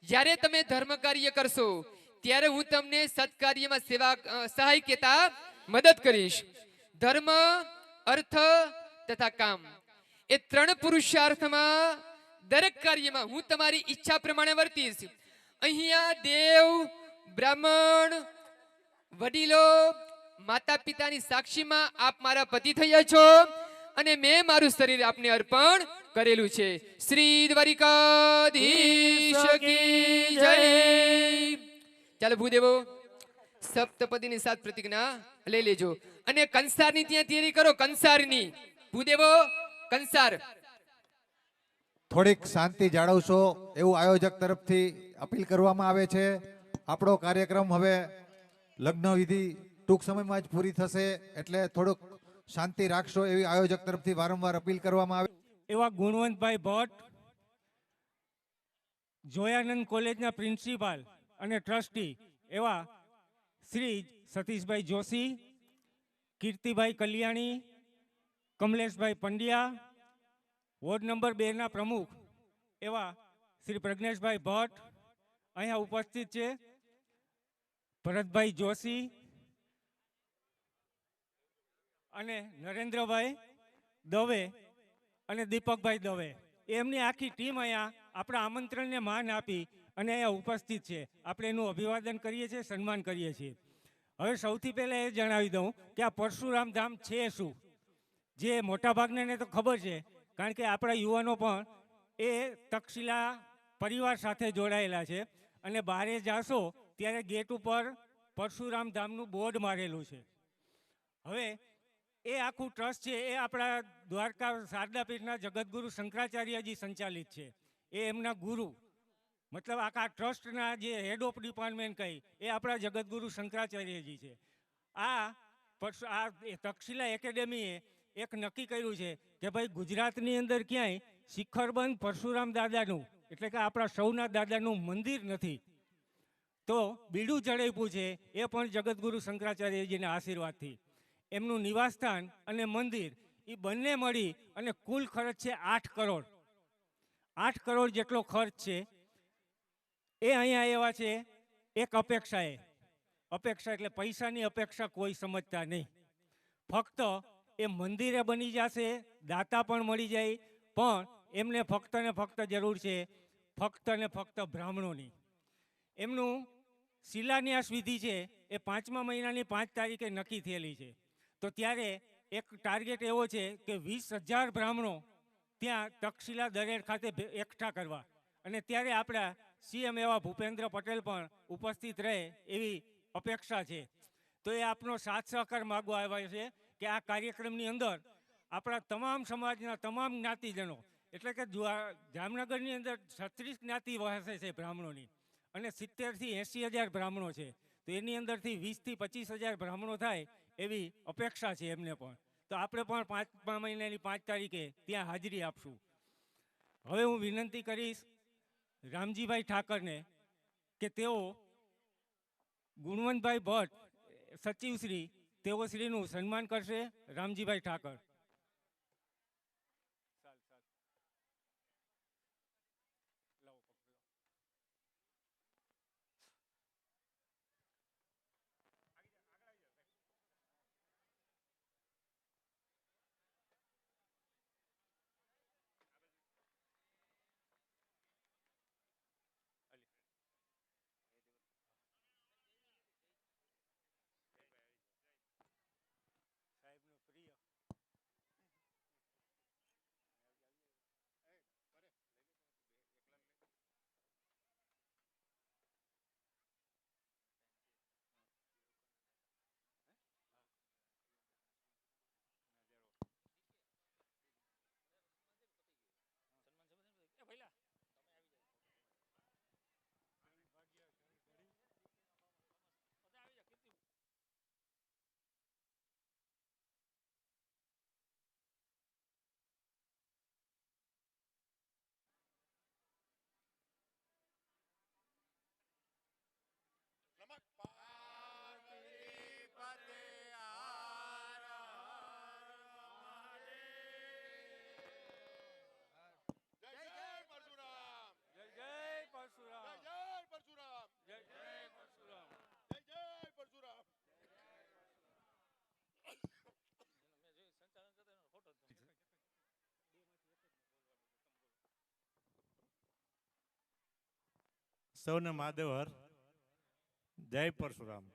જ્યારે તમે ધર્મ કાર્ય કરશો ત્યારે હું તમને સત્કાર્યમાં સહાય કહેતા મદદ કરીશ. ધર્મ, અર્થ તથા કામ એ ત્રણ પુરુષાર્થમાં દરેક કાર્યમાં હું તમારી ઈચ્છા પ્રમાણે વર્તીશ. અહીંયા દેવ, બ્રાહ્મણ, વડીલો, માતા પિતાની સાક્ષીમાં આપ મારા પતિ થયા છો અને મેં મારું શરીર આપને અર્પણ કરેલું છે. શ્રી દ્વારિકાધીશ કી જય. ચાલો ભૂદેવો, સપ્તપદીની 7 પ્રતિજ્ઞા લઈ લેજો અને કંસારની ત્યાં તૈયારી કરો. કંસારની ભૂદેવો, કંસાર. થોડીક શાંતિ જાળવશો એવું આયોજક તરફથી અપીલ કરવામાં આવે છે. આપણો કાર્યક્રમ હવે લગ્ન વિધિ ટૂંક સમયમાં જ પૂરી થશે, એટલે થોડુંક શાંતિ રાખશો એવી આયોજક તરફથી વારંવાર અપીલ કરવામાં આવે. એવા ગુણવંતભાઈ ભટ્ટ, જોયાનંદ કોલેજના પ્રિન્સિપાલ અને ટ્રસ્ટી એવા શ્રી સતીશભાઈ જોશી, કીર્તિભાઈ કલ્યાણી, કમલેશભાઈ પંડ્યા, વોર્ડ નંબર 2 ના પ્રમુખ એવા શ્રી પ્રજ્ઞેશભાઈ ભટ્ટ અહીંયા ઉપસ્થિત છે. ભરતભાઈ જોશી અને નરેન્દ્રભાઈ દવે અને દીપકભાઈ દવે, એમની આખી ટીમ અહીંયા આપણા આમંત્રણને માન આપી અને અહીંયા ઉપસ્થિત છે. આપણે એનું અભિવાદન કરીએ છીએ, સન્માન કરીએ છીએ. હવે સૌથી પહેલાં એ જણાવી દઉં કે આ પરશુરામ ધામ છે શું, જે મોટાભાગનાને તો ખબર છે, કારણ કે આપણા યુવાનો પણ એ તક્ષશિલા પરિવાર સાથે જોડાયેલા છે અને બહારે જાશો ત્યારે ગેટ ઉપર પરશુરામ ધામનું બોર્ડ મારેલું છે. હવે એ આખું ટ્રસ્ટ છે એ આપણા દ્વારકા શારદા પીઠના જગતગુરુ શંકરાચાર્યજી સંચાલિત છે. એ એમના ગુરુ, મતલબ આખા ટ્રસ્ટના જે હેડ ઓફ ડિપાર્ટમેન્ટ કહી એ આપણા જગતગુરુ શંકરાચાર્યજી છે. આ તક્ષશિલા એકેડેમીએ એક નક્કી કર્યું છે કે ભાઈ ગુજરાતની અંદર ક્યાંય શિખરબંધ પરશુરામ દાદાનું, એટલે કે આપણા સૌના દાદાનું મંદિર નથી, તો બીડું ચડાવ્યું છે એ પણ જગતગુરુ શંકરાચાર્યજીના આશીર્વાદથી. એમનું નિવાસસ્થાન અને મંદિર એ બંને મળી અને કુલ ખર્ચ છે 8 કરોડ. 8 કરોડ જેટલો ખર્ચ છે. એ અહીંયા એવા છે એક અપેક્ષા એટલે પૈસાની અપેક્ષા કોઈ સમજતા નહીં. ફક્ત એ મંદિરે બની જશે, દાતા પણ મળી જાય, પણ એમને ફક્ત ને ફક્ત જરૂર છે ફક્ત ને ફક્ત બ્રાહ્મણોની. એમનું શિલાન્યાસ વિધિ છે એ 5મા મહિનાની 5 તારીખે નક્કી થયેલી છે. તો ત્યારે એક ટાર્ગેટ એવો છે કે 20,000 બ્રાહ્મણો ત્યાં તક્ષશિલા દરેડ ખાતે એકઠા કરવા, અને ત્યારે આપણા સીએમ એવા ભૂપેન્દ્ર પટેલ પણ ઉપસ્થિત રહે એવી અપેક્ષા છે. તો એ આપનો સાથ સહકાર માગવા આવ્યા છે કે આ કાર્યક્રમની અંદર આપણા તમામ સમાજના તમામ જ્ઞાતિજનો, એટલે કે જામનગરની અંદર 36 જ્ઞાતિ વસે છે બ્રાહ્મણોની, અને 70,000 થી 80,000 બ્રાહ્મણો છે. તો એની અંદરથી 20,000 થી 25,000 બ્રાહ્મણો થાય એવી અપેક્ષા છે એમને પણ. તો આપણે પણ 5મા મહિનાની 5 તારીખે ત્યાં હાજરી આપશું. હવે હું વિનંતી કરીશ રામજીભાઈ ઠાકરને કે તેઓ ગુણવંતભાઈ ભટ્ટ સચિવશ્રી તેઓ શ્રીનું સન્માન કરશે. રામજીભાઈ ઠાકર. જય જય પરશુરામ. સૌને મહાદેવ હર. જય પરશુરામ.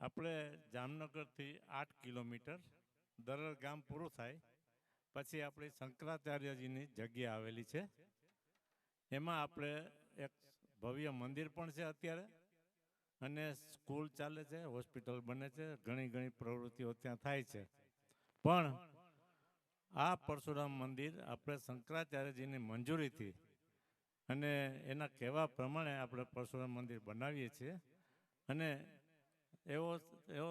આપણે જામનગરથી 8 કિલોમીટર દરર ગામ પૂરું થાય પછી આપણી શંકરાચાર્યજીની જગ્યા આવેલી છે. એમાં આપણે એક ભવ્ય મંદિર પણ છે અત્યારે, અને સ્કૂલ ચાલે છે, હોસ્પિટલ બને છે, ઘણી પ્રવૃત્તિઓ ત્યાં થાય છે. પણ આ પરશુરામ મંદિર આપણે શંકરાચાર્યજીની મંજૂરીથી અને એના કહેવા પ્રમાણે આપણે પરશુરામ મંદિર બનાવીએ છીએ, અને એવો એવો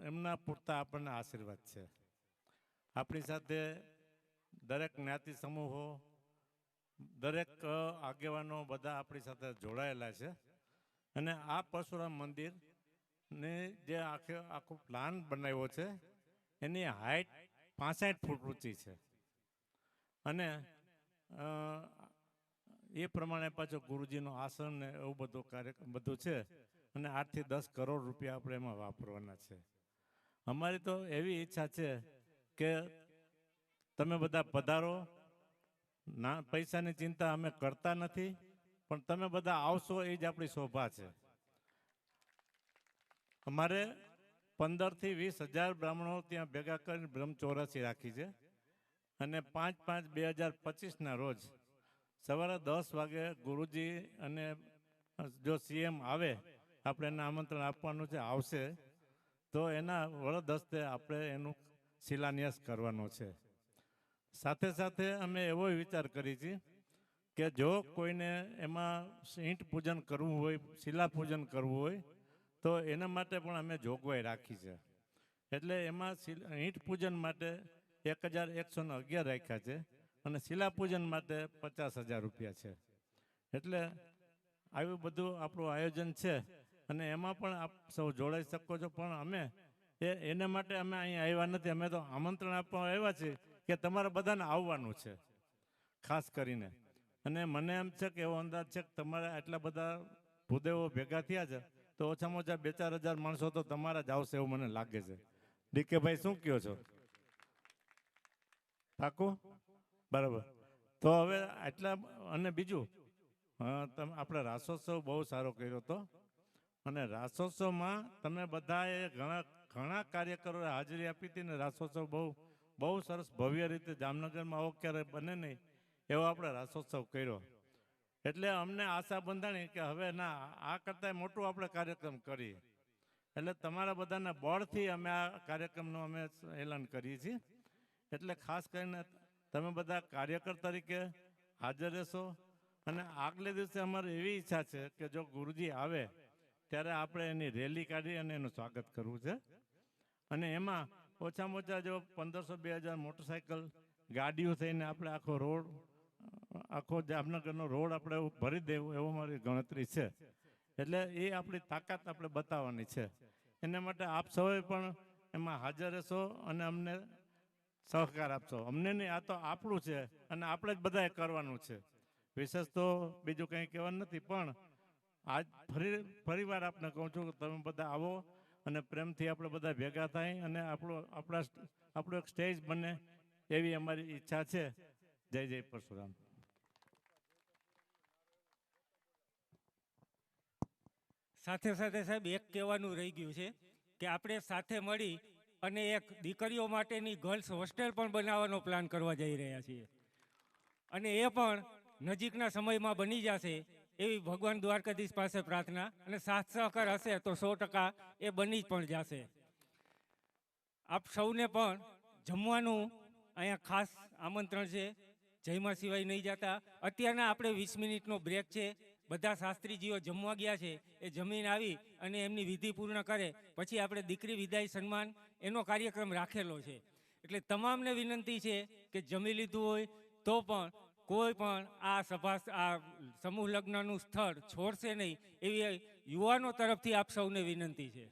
એમના પૂરતા આપણને આશીર્વાદ છે. આપણી સાથે દરેક જ્ઞાતિ સમૂહો, દરેક આગેવાનો બધા આપણી સાથે જોડાયેલા છે. અને આ પરશુરામ મંદિરને જે આખો પ્લાન બનાવ્યો છે એની હાઈટ 65 ફૂટ ઊંચી છે. અને એ પ્રમાણે પાછું ગુરુજીનું આસન ને એવું બધું કાર્યક્રમ બધું છે. અને 8 થી 10 કરોડ રૂપિયા આપણે એમાં વાપરવાના છે. અમારી તો એવી ઈચ્છા છે કે તમે બધા પધારો. ના, પૈસાની ચિંતા અમે કરતા નથી, પણ તમે બધા આવશો એ જ આપણી શોભા છે. અમારે 15 થી 20 હજાર બ્રાહ્મણો ત્યાં ભેગા કરીને બ્રહ્મચોરાસી રાખી છે. અને 5/5/2025ના રોજ સવારે 10 વાગે ગુરુજી અને જો સીએમ આવે, આપણે એને આમંત્રણ આપવાનું છે, આવશે તો એના વરદ હસ્તે આપણે એનું શિલાન્યાસ કરવાનો છે. સાથે સાથે અમે એવો વિચાર કરી છે કે જો કોઈને એમાં ઈંટ પૂજન કરવું હોય, શિલા પૂજન કરવું હોય, તો એના માટે પણ અમે જોગવાઈ રાખી છે. એટલે એમાં ઈંટ પૂજન માટે 1111 રાખ્યા છે, અને શિલા પૂજન માટે 50,000 રૂપિયા છે. એટલે આવ્યું બધું આપણું આયોજન છે, અને એમાં પણ આપ સૌ જોડાઈ શકો છો. પણ અમે એના માટે અમે અહીં આવ્યા નથી. અમે તો આમંત્રણ આપવા આવ્યા છીએ કે તમારે બધાને આવવાનું છે ખાસ કરીને. અને મને એમ છે કે એવો અંદાજ છે કે તમારે આટલા બધા ભૂદેવો ભેગા થયા છે, તો ઓછામાં ઓછા 2-4 હજાર માણસો તો તમારા જ આવશે એવું મને લાગે છે. ડીકે ભાઈ શું કહો છો? પાકું? બરાબર. તો હવે આટલા. અને બીજું, આપણે રાસોત્સવ બહુ સારો કર્યો હતો, અને રાસોત્સવમાં તમે બધાએ ઘણા કાર્યકરોએ હાજરી આપી હતી, ને રાસોત્સવ બહુ સરસ ભવ્ય રીતે જામનગરમાં આવો ક્યારે બને નહીં એવો આપણે રાસોત્સવ કર્યો. એટલે અમને આશા બંધાણી કે હવે ના, આ કરતાં મોટું આપણે કાર્યક્રમ કરીએ. એટલે તમારા બધાના બળથી અમે આ કાર્યક્રમનું અમે એલાન કરીએ છીએ. એટલે ખાસ કરીને તમે બધા કાર્યકર તરીકે હાજર રહેશો. અને આગલે દિવસે અમારી એવી ઈચ્છા છે કે જો ગુરુજી આવે ત્યારે આપણે એની રેલી કાઢી અને એનું સ્વાગત કરવું છે. અને એમાં ઓછામાં ઓછા જો 1500-2000 મોટરસાઇકલ ગાડીઓ થઈને આપણે આખો જામનગરનો રોડ આપણે ભરી દેવું એવો મારી ગણતરી છે. એટલે એ આપણી તાકાત આપણે બતાવવાની છે. એના માટે આપ સૌએ પણ એમાં હાજર રહેશો અને અમને સહકાર આપશો. અમને નહીં, આ તો આપણું છે અને આપણે જ બધાએ કરવાનું છે. વિશેષ તો બીજું કંઈ કહેવાનું નથી. પણ આજ ફરીવાર આપને કહું છું કે તમે બધા આવો અને પ્રેમથી આપણે બધા ભેગા થાય અને આપણું એક સ્ટેજ બને એવી અમારી ઈચ્છા છે. જય જય પરશુરામ. સાથે સાથે સાહેબ એક કહેવાનું રહી ગયું છે કે આપણે સાથે મળી અને એક દીકરીઓ માટેની ગર્લ્સ હોસ્ટેલ પણ બનાવવાનો પ્લાન કરવા જઈ રહ્યા છીએ. અને એ પણ નજીકના સમયમાં બની જશે એવી ભગવાન દ્વારકાધીશ પાસે પ્રાર્થના. અને સાથ સહકાર હશે તો 100% એ બની પણ જશે. આપ સૌને પણ જમવાનું અહીંયા ખાસ આમંત્રણ છે. જયમાં સિવાય નહીં જતા. અત્યારના આપણે 20 મિનિટનો બ્રેક છે. બધા શાસ્ત્રીજીઓ જમવા ગયા છે, એ જમીન આવી અને એમની વિધિ પૂર્ણ કરે પછી આપણે દીકરી વિદાય સન્માન એનો કાર્યક્રમ રાખેલો છે. એટલે તમામને વિનંતી છે કે જમી લીધું હોય તો પણ કોઈ પણ આ સમૂહ લગ્નનું સ્થળ છોડશે નહીં એવી યુવાનો તરફથી આપ સૌને વિનંતી છે.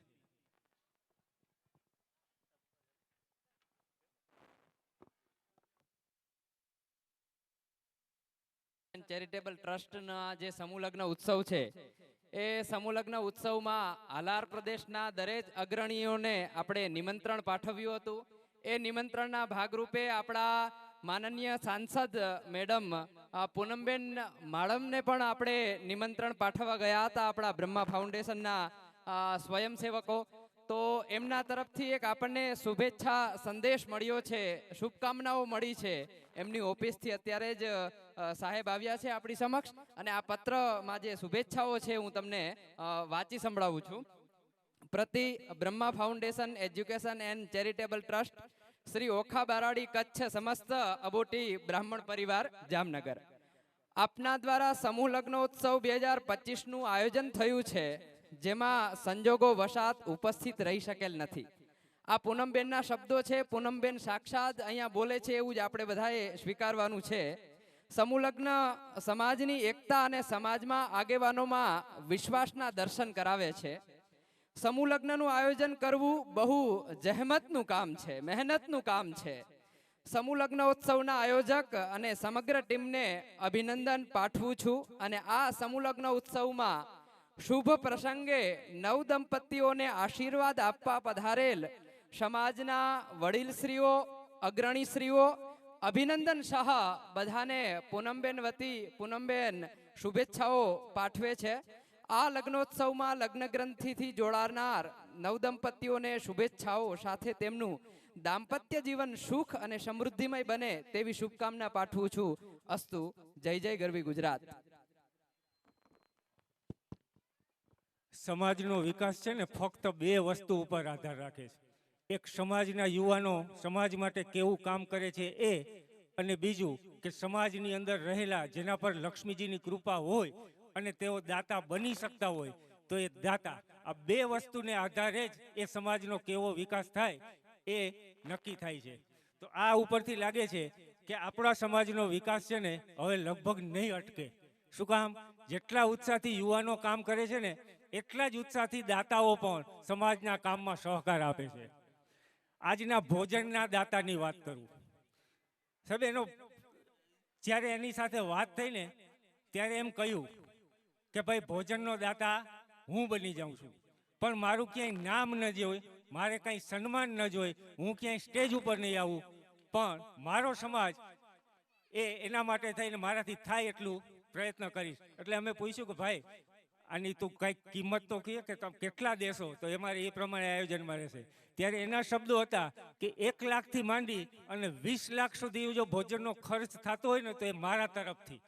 ચેરિટેબલ ટ્રસ્ટના જે સમૂહ લગ્ન ઉત્સવ છે, એ સમૂહ લગ્ન ઉત્સવમાં હાલાર પ્રદેશના દરેક અગ્રણીઓને આપણે નિમંત્રણ પાઠવ્યું હતું. એ નિમંત્રણના ભાગરૂપે આપણા માનનીય સાંસદ મેડમ પૂનમબેન માડમને પણ આપણે નિમંત્રણ પાઠવવા ગયા હતા, આપણા બ્રહ્મા ફાઉન્ડેશનના સ્વયંસેવકો. તો એમના તરફથી એક આપણને શુભેચ્છા સંદેશ મળ્યો છે, શુભકામનાઓ મળી છે. એમની ઓફિસથી અત્યારે જ સાહેબ આવ્યા છે આપણી સમક્ષ, અને આ પત્રમાં જે શુભેચ્છાઓ છે હું તમને વાંચી સંભળાવું છું. પ્રતિ Brahma foundation education and charitable trust, Shri Okha Baradi Kutch સમસ્ત અબોટી બ્રાહ્મણ પરિવાર જામનગર. આપના દ્વારા સમૂહ લગ્નોત્સવ 2025નું આયોજન થયું છે, જેમાં સંજોગો વશાત ઉપસ્થિત રહી શકેલ નથી. આ પૂનમબેનના શબ્દો છે. પૂનમબેન સાક્ષાત અહીંયા બોલે છે એવું જ આપણે બધાએ સ્વીકારવાનું છે. સમૂહ લગ્ન સમાજની એકતા અને સમાજમાં આગેવાનોમાં વિશ્વાસના દર્શન કરાવે છે. સમૂહ લગ્નનું આયોજન કરવું બહુ જહેમતનું કામ છે, મહેનતનું કામ છે. સમૂહ લગ્નોત્સવના આયોજક અને સમગ્ર ટીમને અભિનંદન પાઠવું છું. અને આ સમૂહ લગ્ન ઉત્સવમાં શુભ પ્રસંગે નવ દંપતીઓને આશીર્વાદ આપવા પધારેલ સમાજના વડીલશ્રીઓ, અગ્રણીશ્રીઓ, અભિનંદન શાહ બધાને પૂનમબેન વતી પૂનમબેન શુભેચ્છાઓ પાઠવે છે. આ લગ્નોત્સવમાં લગ્ન ગ્રંથિથી જોડાનાર નવદંપતીઓને શુભેચ્છાઓ સાથે તેમનું દાંપત્ય જીવન સુખ અને સમૃદ્ધિમય બને તેવી શુભકામના પાઠવું છું. અસ્તુ. જય જય ગરવી ગુજરાત. સમાજનો વિકાસ છે ને ફક્ત બે વસ્તુ ઉપર આધાર રાખે છે. એક સમાજના યુવાનો સમાજ માટે કેવું કામ કરે છે એ, અને બીજું કે સમાજની અંદર રહેલા જેના પર લક્ષ્મીજીની કૃપા હોય અને તેઓ દાતા બની શકતા હોય તો એ દાતા. આ બે વસ્તુને આધારે જ એ સમાજનો કેવો વિકાસ થાય એ નક્કી થાય છે. તો આ ઉપરથી લાગે છે કે આપણા સમાજનો વિકાસ છે ને હવે લગભગ નહીં અટકે. શું કામ? જેટલા ઉત્સાહથી યુવાનો કામ કરે છે ને એટલા જ ઉત્સાહથી દાતાઓ પણ સમાજના કામમાં સહકાર આપે છે. આજના ભોજનના દાતાની વાત કરું સાહેબ, એનો જ્યારે એની સાથે વાત થઈ ને ત્યારે એમ કહ્યું કે ભાઈ ભોજનનો દાતા હું બની જાઉં છું, પણ મારું ક્યાંય નામ ન જોઈ, મારે કંઈ સન્માન ન જોઈ, હું ક્યાંય સ્ટેજ ઉપર નહીં આવું, પણ મારો સમાજ એના માટે થઈને મારાથી થાય એટલું પ્રયત્ન કરીશ. એટલે અમે પૂછ્યું કે ભાઈ આની તું કંઈક કિંમત તો કહે કે તમે કેટલા દેશો, તો અમારે એ પ્રમાણે આયોજનમાં રહેશે. ત્યારે એના શબ્દો હતા કે 1 લાખથી માંડી અને 20 લાખ સુધી જો ભોજનનો ખર્ચ થતો હોય ને તો એ મારા તરફથી.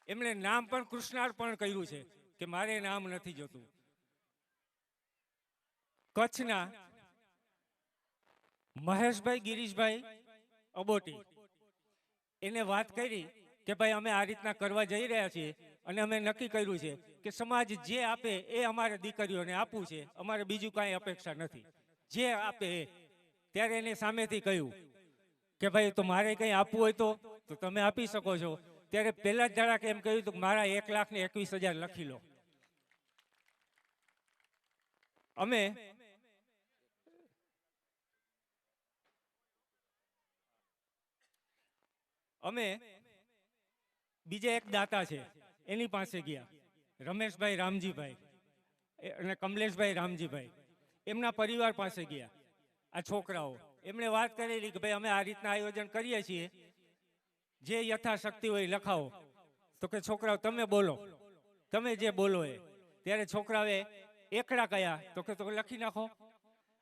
એમણે નામ પણ કૃષ્ણાર્પણ કર્યું છે કે મારે નામ નથી જોતું. કચ્છના મહેશભાઈ ગિરીશભાઈ અબોટી એને વાત કરી કે ભાઈ અમે આ રીતના કરવા જઈ રહ્યા છીએ અને અમે નક્કી કર્યું છે કે સમાજ જે આપે એ અમારે દીકરીઓને આપવું છે, અમારે બીજું કાંઈ અપેક્ષા નથી, જે આપે એ. ત્યારે એને સામેથી કહ્યું કે ભાઈ તો મારે કંઈ આપવું હોય તો તમે આપી શકો છો. ત્યારે પહેલા જ જરાક એમ કહ્યું તો મારા 1,21,000 લખી લો. અમે બીજા એક દાતા છે એની પાસે ગયા, રમેશભાઈ રામજીભાઈ અને કમલેશભાઈ રામજીભાઈ. એમના પરિવાર પાસે ગયા આ છોકરાઓ. એમણે વાત કરેલી કે ભાઈ અમે આ રીતના આયોજન કરીએ છીએ, જે યથાશક્તિ હોય લખાવો. તો કે છોકરાઓ તમે બોલો, તમે જે બોલો એ. ત્યારે છોકરાઓએ એકડા કયા તો કે તો લખી નાખો.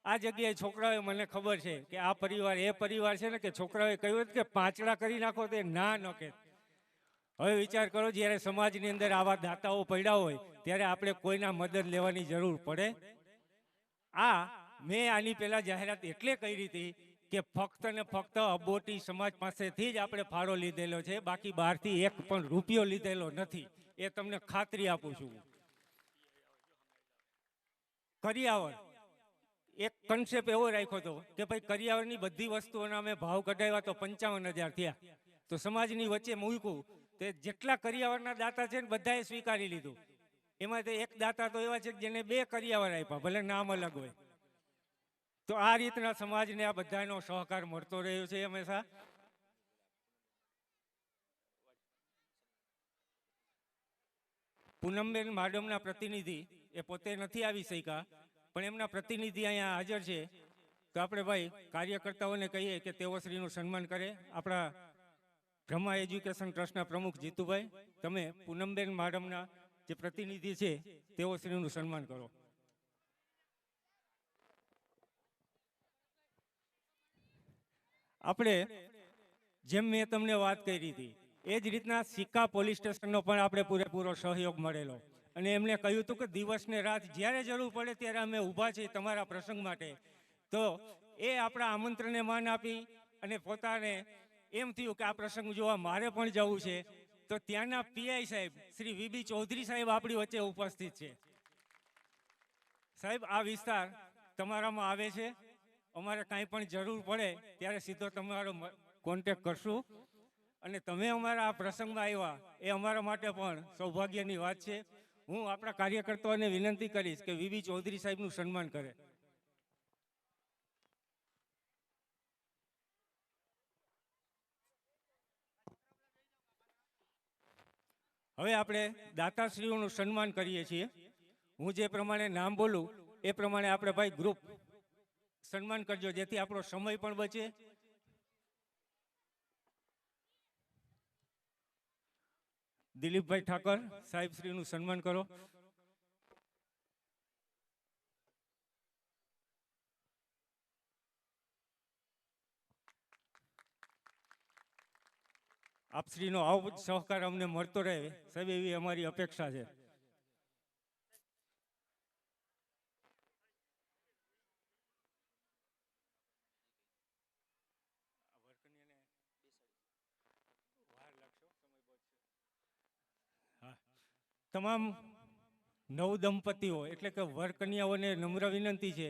આ જગ્યાએ છોકરાઓએ મને ખબર છે કે આ પરિવાર એ પરિવાર છે ને કે છોકરાઓએ કહ્યું કે 5 કરી નાખો તો ના ન કે. હવે વિચાર કરો, જ્યારે સમાજની અંદર આવા દાતાઓ પડ્યા હોય ત્યારે આપણે કોઈના મદદ લેવાની જરૂર પડે? મેં આની પહેલા જાહેરાત એટલે કરી હતી કે ફક્ત ને ફક્ત અબોટી સમાજ પાસેથી જ આપણે ફાળો લીધેલો છે, બાકી બહારથી 1 પણ રૂપિયો લીધેલો નથી. એ તમને ખાતરી આપું છું. કરિયાવર એક કન્સેપ્ટ એવો રાખ્યો હતો કે ભાઈ કરિયાવરની બધી વસ્તુઓના અમે ભાવ કઢાવ્યા તો 55,000 થયા. તો સમાજની વચ્ચે મૂક્યું તે જેટલા કરિયાવરના દાતા છે ને બધાએ સ્વીકારી લીધું. એમાં તો એક દાતા તો એવા છે કે જેને 2 કરિયાવર આપ્યા, ભલે નામ અલગ હોય. તો આ રીતના સમાજને આ બધાનો સહકાર મળતો રહ્યો છે હંમેશા. પૂનમબેન માડમના પ્રતિનિધિ એ પોતે નથી આવી શક્યા, પણ એમના પ્રતિનિધિ અહીંયા હાજર છે. તો આપણે ભાઈ કાર્યકર્તાઓને કહીએ કે તેઓ શ્રીનું સન્માન કરે. આપણા બ્રહ્મા એજ્યુકેશન ટ્રસ્ટના પ્રમુખ જીતુભાઈ, તમે પૂનમબેન મેડમના જે પ્રતિનિધિ છે તેઓ શ્રીનું સન્માન કરો. આપણે જેમ મેં તમને વાત કરી હતી એ જ રીતના સિક્કા પોલીસ સ્ટેશનનો પણ આપણે પૂરેપૂરો સહયોગ મળેલો અને એમણે કહ્યું હતું કે દિવસ ને રાત જ્યારે જરૂર પડે ત્યારે અમે ઊભા છીએ તમારા પ્રસંગ માટે. તો એ આપણા આમંત્રણને માન આપી અને પોતાને એમ થયું કે આ પ્રસંગ જોવા મારે પણ જવું છે. તો ત્યાંના પીઆઈ સાહેબ શ્રી વીબી ચૌધરી સાહેબ આપણી વચ્ચે ઉપસ્થિત છે. સાહેબ, આ વિસ્તાર તમારામાં આવે છે. અમારે કાંઈ પણ જરૂર પડે ત્યારે સીધો તમારો કોન્ટેક કરશું અને તમે અમારા આ પ્રસંગમાં આવ્યા એ અમારા માટે પણ સૌભાગ્યની વાત છે. હું આપણા કાર્યકર્તાઓને વિનંતી કરીશ કે વીબી ચૌધરી સાહેબનું સન્માન કરે. હવે આપણે દાતાશ્રીઓનું સન્માન કરીએ છીએ. હું જે પ્રમાણે નામ બોલું એ પ્રમાણે આપણે ભાઈ ગ્રુપ સન્માન કરજો, જેથી આપણો સમય પણ બચે. દિલીપભાઈ ઠાકર સાહેબ શ્રીનું સન્માન કરો. આપશ્રીનો આવો સહકાર અમને મળતો રહે સાહેબ, એવી અમારી અપેક્ષા છે. તમામ નવ દંપતીઓ એટલે કે વર કન્યાઓને નમ્ર વિનંતી છે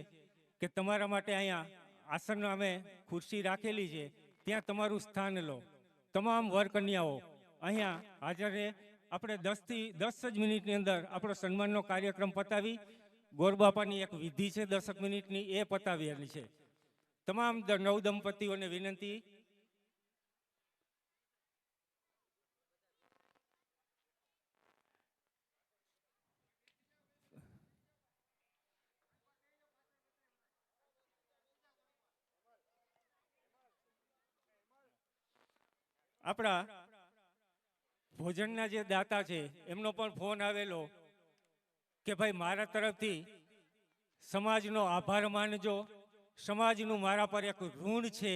કે તમારા માટે અહીંયા આસન અમે ખુરશી રાખેલી છે, ત્યાં તમારું સ્થાન લો. તમામ વર કન્યાઓ અહીંયા હાજર રહે. આપણે 10 જ મિનિટની અંદર આપણો સન્માનનો કાર્યક્રમ પતાવી ગોરબાપાની એક વિધિ છે 10 મિનિટની, એ પતાવેલી છે. તમામ નવ દંપતીઓને વિનંતી. આપણા ભોજનના જે દાતા છે એમનો પણ ફોન આવેલો કે ભાઈ મારા તરફથી સમાજનો આભાર માનજો. સમાજનું મારા પર એક ઋણ છે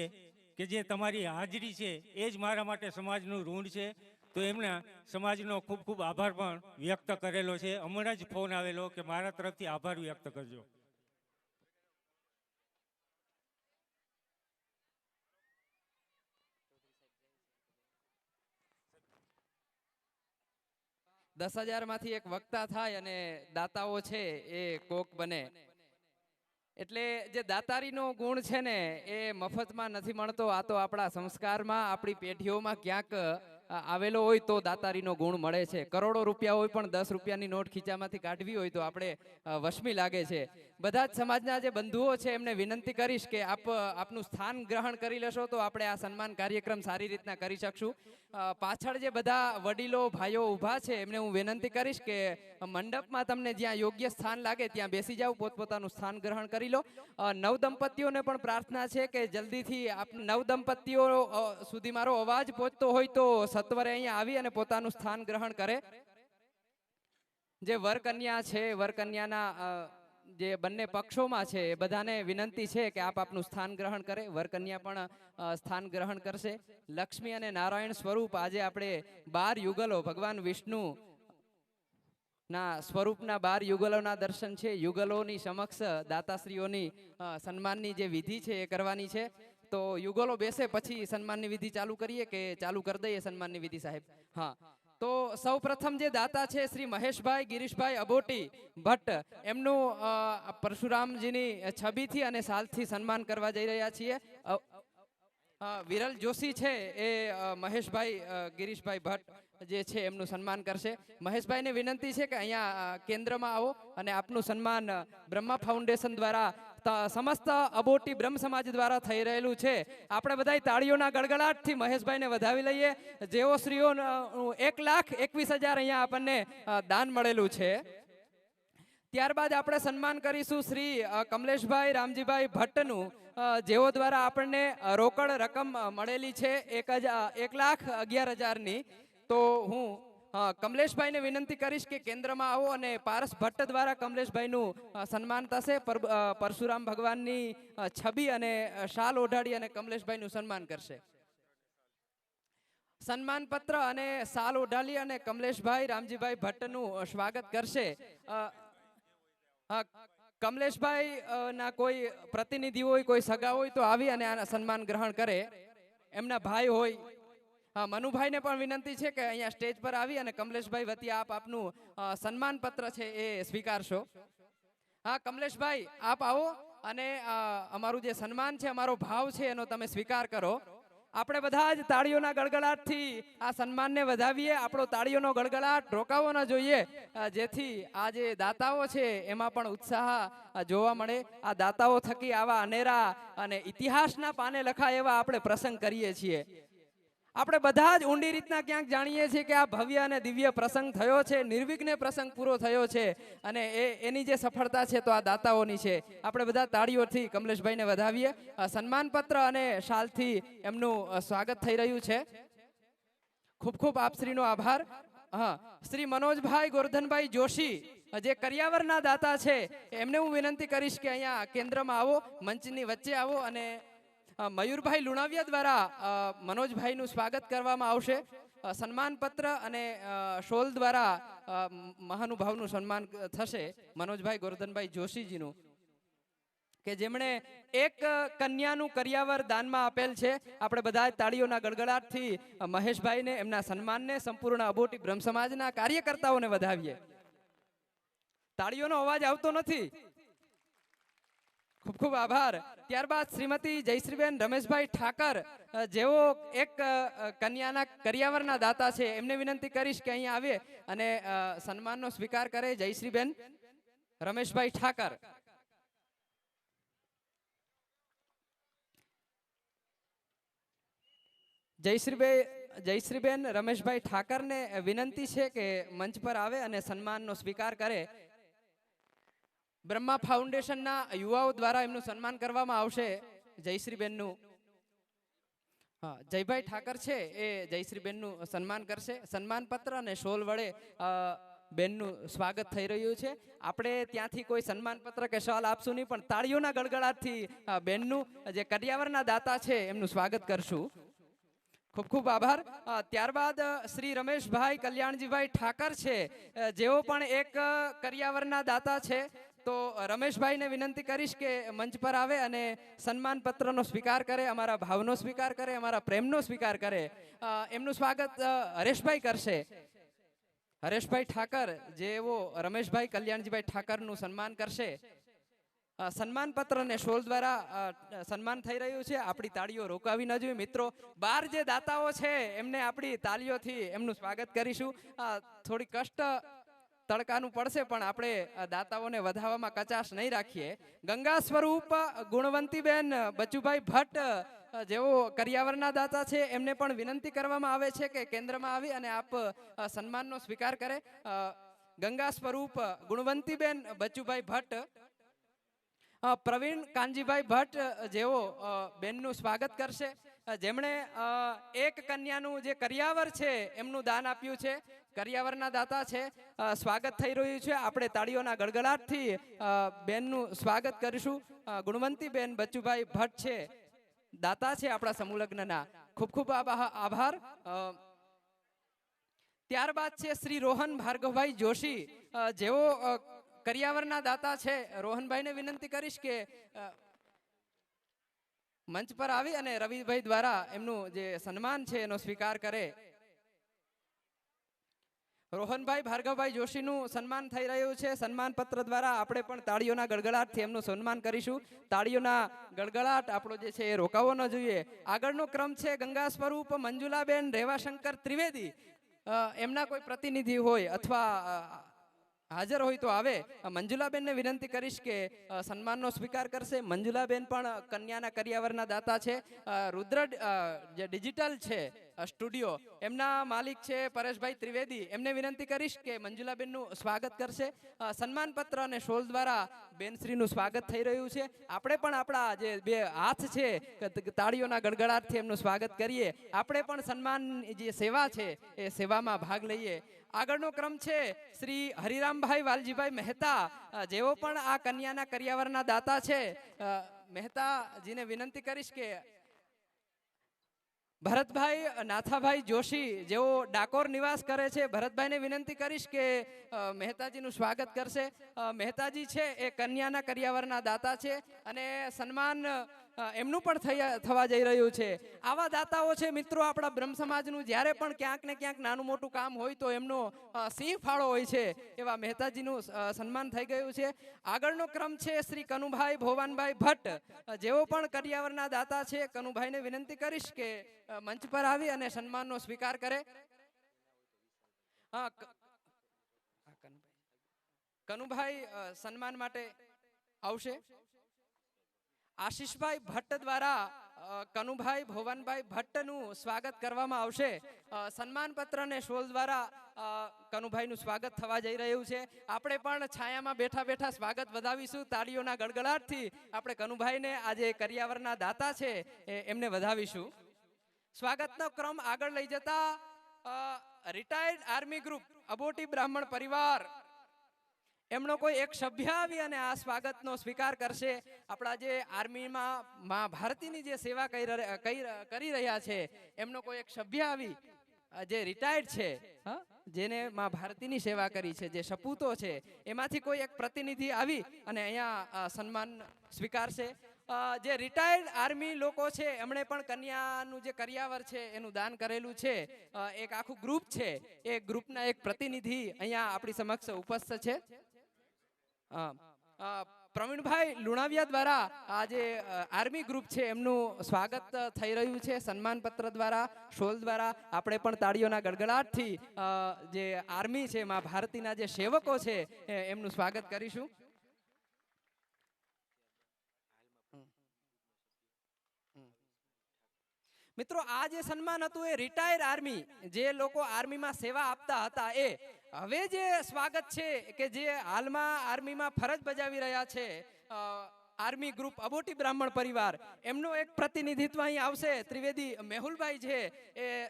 કે જે તમારી હાજરી છે એ જ મારા માટે સમાજનું ઋણ છે. તો એમના સમાજનો ખૂબ ખૂબ આભાર પણ વ્યક્ત કરેલો છે. હમણાં જ ફોન આવેલો કે મારા તરફથી આભાર વ્યક્ત કરજો. દસ હજારમાંથી એક વક્તા થાય અને દાતાઓ છે એ કોક બને. એટલે જે દાતારીનો ગુણ છે ને એ મફતમાં નથી મળતો. આ તો આપણા સંસ્કારમાં, આપણી પેઢીઓમાં ક્યાંક આવેલો હોય તો દાતારીનો ગુણ મળે છે. કરોડો રૂપિયા હોય પણ 10 રૂપિયાની નોટ ખીચામાંથી કાઢવી હોય તો આપણે વશમી લાગે છે. બધા જ સમાજના જે બંધુઓ છે એમને વિનંતી કરીશ કે આપનું સ્થાન ગ્રહણ કરી લેશો તો આપણે આ સન્માન કાર્યક્રમ સારી રીતના કરી શકશું. પાછળ જે બધા વડીલો ભાઈઓ ઊભા છે એમને હું વિનંતી કરીશ કે મંડપમાં તમને જ્યાં યોગ્ય સ્થાન લાગે ત્યાં બેસી જાવ, પોતપોતાનું સ્થાન ગ્રહણ કરી લો. નવ દંપતીઓને પણ પ્રાર્થના છે કે જલ્દીથી નવ દંપતીઓ સુધી મારો અવાજ પહોંચતો હોય તો સત્વરે અહીંયા આવી અને પોતાનું સ્થાન ગ્રહણ કરે. જે વરકન્યા છે, વરકન્યાના જે બંને પક્ષોમાં છે એ બધાને વિનંતી છે કે આપનું સ્થાન ગ્રહણ કરે. વરકન્યા પણ સ્થાન ગ્રહણ કરશે. લક્ષ્મી અને નારાયણ સ્વરૂપ આજે આપણે 12 યુગલો ભગવાન વિષ્ણુ ના સ્વરૂપના 12 યુગલોના દર્શન છે. યુગલોની સમક્ષ દાતાશ્રીઓની સન્માનની જે વિધિ છે એ કરવાની છે. તો યુગલો બેસે પછી સન્માનની વિધિ ચાલુ કરીએ કે ચાલુ કરી દઈએ સન્માનની વિધિ સાહેબ? હા, તો સૌ પ્રથમ જે દાતા છે શ્રી મહેશભાઈ ગિરીશભાઈ અબોટી ભટ્ટ, એમનું પરશુરામજીની છબીથી અને સાલથી સન્માન કરવા જઈ રહ્યા છીએ. વિરલ જોશી છે એ મહેશભાઈ ગિરીશભાઈ ભટ્ટ જે છે એમનું સન્માન કરશે. મહેશભાઈને વિનંતી છે કે અહીંયા કેન્દ્રમાં આવો અને આપનું સન્માન બ્રહ્મા ફાઉન્ડેશન દ્વારા સમસ્ત અબોટી બ્રહ્મ સમાજ દ્વારા થઈ રહેલું છે. આપણે બધા તાળીઓના ગડગડાટથી મહેશભાઈને વધાવી લઈએ. જેઓ શ્રીઓ 1,21,000 અહીંયા આપણને દાન મળેલું છે. ત્યારબાદ આપણે સન્માન કરીશું શ્રી કમલેશભાઈ રામજીભાઈ ભટ્ટનું, જેઓ દ્વારા આપણને રોકડ રકમ મળેલી છે 1,11,000ની. તો હું કમલેશભાઈને વિનંતી કરીશ કે કેન્દ્રમાં આવો અને પારસ ભટ્ટ દ્વારા કમલેશભાઈનું સન્માન થશે. પરશુરામ ભગવાનની છબી અને શાલ ઓઢાડી અને કમલેશભાઈનું સન્માન કરશે. સન્માન પત્ર અને શાલ ઓઢાડી અને કમલેશભાઈ રામજીભાઈ ભટ્ટનું સ્વાગત કરશે. કમલેશભાઈ ના કોઈ પ્રતિનિધિ હોય, કોઈ સગા હોય તો આવી અને આના સન્માન ગ્રહણ કરે. એમના ભાઈ હોય, મનુભાઈને પણ વિનંતી છે કે અહીંયા સ્ટેજ પર આવી અને કમલેશભાઈ વતી આપનું સન્માન પત્ર છે એ સ્વીકારશો. હા કમલેશભાઈ, આપ આવો અને અમારું જે સન્માન છે, અમારો ભાવ છે એનો તમે સ્વીકાર કરો. આપણે બધા જ તાળીઓના ગડગડાટથી આ સન્માનને વધાવીએ. આપણો તાળીઓનો ગડગડાટ રોકાવો ન જોઈએ, જેથી આ જે દાતાઓ છે એમાં પણ ઉત્સાહ જોવા મળે. આ દાતાઓ થકી આવા અનેરા અને ઇતિહાસના પાને લખાય એવા આપણે પ્રસંગ કરીએ છીએ. આપણે બધા જ ઊંડી રીતના ક્યાંક જાણીએ છીએ કે આ ભવ્ય અને દિવ્ય પ્રસંગ થયો છે, નિર્વિઘ્ને પ્રસંગ પૂરો થયો છે અને એની જે સફળતા છે તો આ દાતાઓની છે. આપણે બધા તાળીઓથી કમલેશભાઈને વધાવીએ. સન્માન પત્ર અને શાલથી એમનું સ્વાગત થઈ રહ્યું છે. ખૂબ ખૂબ આપશ્રીનો આભાર. હા, શ્રી મનોજભાઈ ગોરધનભાઈ જોશી જે કરિયાવરના દાતા છે એમને હું વિનંતી કરીશ કે અહીંયા કેન્દ્રમાં આવો, મંચની વચ્ચે આવો અને મયુરભાઈ લુણાવિયા દ્વારા મનોજભાઈનું સ્વાગત કરવામાં આવશે. સન્માન પત્ર અને શોલ દ્વારા મહાનુભાવનું સન્માન થશે મનોજભાઈ ગોરધનભાઈ જોશીજીનું, કે જેમણે એક કન્યાનું કરિયાવર દાનમાં આપેલ છે. આપણે બધા તાળીઓના ગડગડાટથી મહેશભાઈને, એમના સન્માનને, સંપૂર્ણ અબોટી બ્રહ્મ સમાજના કાર્યકર્તાઓને વધાવીએ. તાળીઓનો અવાજ આવતો નથી. ખૂબ ખૂબ આભાર. ત્યારબાદ શ્રીમતી જયશ્રીબેન રમેશભાઈ ઠાકર જેઓ એક કન્યાના કરિયાવરના દાતા છે, એમને વિનંતી કરીશ કે અહીંયા આવે અને સન્માનનો સ્વીકાર કરે. જયશ્રીબેન રમેશભાઈ ઠાકર. જયશ્રીબેન રમેશભાઈ ઠાકરને વિનંતી છે કે મંચ પર આવે અને સન્માનનો સ્વીકાર કરે. બ્રહ્મા ફાઉન્ડેશનના યુવાઓ દ્વારા એમનું સન્માન કરવામાં આવશે. જયશ્રીબેનનું, હા, જયભાઈ ઠાકર છે એ જયશ્રીબેનનું સન્માન કરશે. સન્માન પત્ર અને શોલ વડે બેનનું સ્વાગત થઈ રહ્યું છે. આપણે ત્યાંથી કોઈ સન્માન પત્ર કે શાલ આપશું નહીં, પણ તાળીઓના ગડગડાટથી બેનનું જે કરિયાવરના દાતા છે એમનું સ્વાગત કરશું. ખૂબ ખૂબ આભાર. ત્યારબાદ શ્રી રમેશભાઈ કલ્યાણજીભાઈ ઠાકર છે, જેઓ પણ એક કરિયાવરના દાતા છે. તો રમેશભાઈને વિનંતી કરીશ કે મંચ પર આવે અને સન્માન પત્રનો સ્વીકાર કરે, અમારા ભાવનો સ્વીકાર કરે, અમારા પ્રેમનો સ્વીકાર કરે. એમનું સ્વાગત હરેશભાઈ કરશે. હરેશભાઈ ઠાકર જેઓ રમેશભાઈ કલ્યાણજીભાઈ ઠાકરનું સન્માન કરશે. સન્માન પત્ર અને શોલ દ્વારા સન્માન થઈ રહ્યું છે. આપણી તાળીઓ રોકાવી ન જોઈએ. મિત્રો, 12 જે દાતાઓ છે એમને આપણી તાળીઓથી એમનું સ્વાગત કરીશું. થોડી કષ્ટ તડકાનું પડશે, પણ આપણે દાતાઓને વધાવવામાં કચાશ નહીં રાખીએ. ગંગા સ્વરૂપ ગુણવંતીબેન બચુભાઈ ભટ્ટ જેઓ કરિયાવરના દાતા છે, એમને પણ વિનંતી કરવામાં આવે છે કે કેન્દ્રમાં આવી અને આપ સન્માનનો સ્વીકાર કરે. ગંગા સ્વરૂપ ગુણવંતીબેન બચુભાઈ ભટ્ટ. પ્રવીણ કાનજીભાઈ ભટ્ટ જેઓ બેનનું સ્વાગત કરશે, જેમણે એક કન્યાનું જે કરિયાવર છે એમનું દાન આપ્યું છે. કરિયાવરના દાતા છે. સ્વાગત થઈ રહ્યું છે. આપણે તાળીઓના ગડગડાટથી બેનનું સ્વાગત કરીશું. ગુણવંતીબેન બચુભાઈ ભટ્ટ છે, દાતા છે આપણા સમૂહલગ્નના. ખૂબ ખૂબ આભાર. ત્યારબાદ છે શ્રી રોહન ભાર્ગવભાઈ જોશી, જેઓ કરિયાવરના દાતા છે. રોહનભાઈને વિનંતી કરીશ કે મંચ પર આવી અને રવિભાઈ દ્વારા એમનું જે સન્માન છે એનો સ્વીકાર કરે. રોહનભાઈ ભાર્ગવભાઈ જોશીનું સન્માન થઈ રહ્યું છે. સન્માન પત્ર દ્વારા આપણે પણ તાળીઓના ગડગડાટથી એમનું સન્માન કરીશું. તાળીઓના ગડગડાટ આપણો જે છે એ રોકાવો ન જોઈએ. આગળનો ક્રમ છે ગંગા સ્વરૂપ મંજુલાબેન રેવાશંકર ત્રિવેદી. એમના કોઈ પ્રતિનિધિ હોય અથવા હાજર હોય તો આવે. મંજુલાબેનને વિનંતી કરીશ કે સન્માનનો સ્વીકાર કરશે. મંજુલાબેન પણ કન્યાના કરિયાવરના દાતા છે. રુદ્ર જે ડિજિટલ છે, સ્ટુડિયો, એમના માલિક છે પરેશભાઈ ત્રિવેદી. એમને વિનંતી કરીશ કે મંજુલાબેનનું સ્વાગત કરશે. સન્માન પત્ર અને શોલ દ્વારા બેનશ્રીનું સ્વાગત થઈ રહ્યું છે. આપણે પણ આપણા જે બે હાથ છે તાળીઓના ગડગડાટથી એમનું સ્વાગત કરીએ. આપણે પણ સન્માન જે સેવા છે એ સેવામાં ભાગ લઈએ. આગળનો ક્રમ છે શ્રી હરિરામભાઈ વાલજીભાઈ મહેતા, જેઓ પણ આ કન્યાના કરિયાવરના દાતા છે. મહેતાજીને વિનંતી કરીશ કે ભરતભાઈ નાથાભાઈ જોશી, જેઓ ડાકોર નિવાસ કરે છે, ભરતભાઈને વિનંતી કરીશ કે મહેતાજીનું સ્વાગત કરશે. મહેતાજી છે એ કન્યાના કરિયાવરના દાતા છે અને સન્માન એમનું પણ થવા જઈ રહ્યું છે. આવા દાતાઓ છે મિત્રો આપણા બ્રહ્મ સમાજનું. જ્યારે પણ ક્યાંક ને ક્યાંક નાનું મોટું કામ હોય તો એમનો સિંહ ફાળો હોય છે. એવા મહેતાજીનું સન્માન થઈ ગયું છે. આગળનો ક્રમ છે શ્રી કનુભાઈ ભોવાનભાઈ ભટ્ટ, જેઓ પણ કરિયાવરના દાતા છે. કનુભાઈને વિનંતી કરીશ કે મંચ પર આવી અને સન્માનનો સ્વીકાર કરે. કનુભાઈ સન્માન માટે આવશે. આશીષભાઈ ભટ્ટ દ્વારા કનુભાઈ ભોવાનભાઈ ભટ્ટનું સ્વાગત કરવામાં આવશે. સન્માન પત્ર અને શોલ દ્વારા કનુભાઈનું સ્વાગત થવા જઈ રહ્યું છે. આપણે પણ છાયામાં બેઠા બેઠા સ્વાગત વધાવીશું. તાળીઓના ગડગડાટથી આપણે કનુભાઈને આજે કરિયાવરના દાતા છે એમને વધાવીશું. સ્વાગતનો ક્રમ આગળ લઈ જતા રિટાયર્ડ આર્મી ગ્રુપ અબોટી બ્રાહ્મણ પરિવાર, એમનો કોઈ એક સભ્ય આવી અને આ સ્વાગતનો સ્વીકાર કરશે. આપણા જે આર્મીમાં મા ભારતીની જે સેવા કરી રહ્યા છે એમનો કોઈ એક સભ્ય આવી જે રિટાયર્ડ છે, જેને મા ભારતીની સેવા કરી છે, જે સપૂતો છે, એમાંથી કોઈ એક પ્રતિનિધિ આવી અને અહીંયા સન્માન સ્વીકારશે. જે રિટાયર્ડ આર્મી લોકો છે એમણે પણ કન્યાનું જે કરિયાવર છે એનું દાન કરેલું છે. એક આખું ગ્રુપ છે, એ ગ્રુપના એક પ્રતિનિધિ અહીંયા આપણી સમક્ષ ઉપસ્થિત છે. પ્રવીણભાઈ લુણાવિયા દ્વારા આ જે આર્મી ગ્રુપ છે એમનું સ્વાગત થઈ રહ્યું છે. સન્માન પત્ર દ્વારા, શોલ દ્વારા આપણે પણ તાળીઓના ગડગડાટથી જે આર્મી છે મા ભારતીના જે સેવકો છે એમનું સ્વાગત કરીશું. મિત્રો, આ જે સન્માન હતું એ રિટાયર આર્મી, જે લોકો આર્મીમાં સેવા આપતા હતા, એ હવે જે સ્વાગત છે કે જે હાલમાં આર્મીમાં ફરજ બજાવી રહ્યા છે આર્મી ગ્રુપ અબોટી બ્રાહ્મણ પરિવાર, એમનો એક પ્રતિનિધિત્વ અહીં આવશે. ત્રિવેદી મેહુલભાઈ છે એ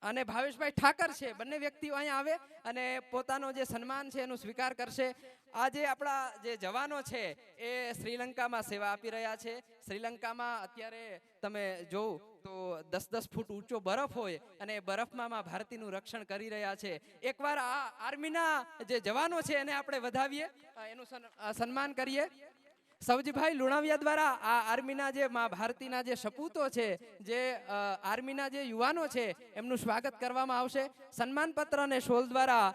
અને ભાવેશભાઈ ઠાકર છે, બંને વ્યક્તિઓ અહીંયા આવે અને પોતાનો જે સન્માન છે એનું સ્વીકાર કરશે. આજે આપણા જે જવાનો છે એ શ્રીલંકામાં સેવા આપી રહ્યા છે. શ્રીલંકામાં અત્યારે તમે જોવ તો 10-10 ફૂટ ઊંચો બરફ હોય અને બરફમાં મા ભારતીનું રક્ષણ કરી રહ્યા છે. એકવાર આ આર્મીના જે જવાનો છે એને આપણે વધાવીએ, એનું સન્માન કરીએ. સવજીભાઈ લુણાવિયા દ્વારા આ આર્મીના જે મા ભારતીના જે સપૂતો છે, જે આર્મીના જે યુવાનો છે એમનું સ્વાગત કરવામાં આવશે. સન્માન પત્ર અને શોલ દ્વારા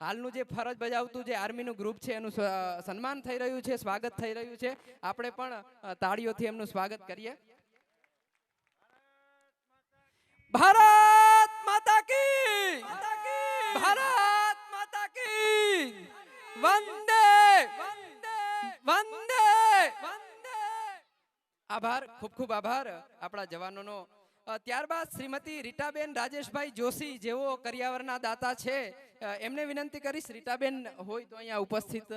હાલનું જે ફરજ બજાવતું જે આર્મીનું ગ્રુપ છે એનું સન્માન થઈ રહ્યું છે, સ્વાગત થઈ રહ્યું છે. આપણે પણ તાળીઓથી એમનું સ્વાગત કરીએ. ભારત માતા કી, ભારત માતા કી, વંદે વંદે વંદે. આભાર, ખૂબ ખૂબ આભાર આપણા જવાનોનો. ત્યારબાદ શ્રીમતી રીટાબેન રાજેશભાઈ જોશી, જેઓ કરિયાવરના દાતા છે, એમને વિનંતી કરીશ રીટાબેન હોય તો અહીંયા ઉપસ્થિત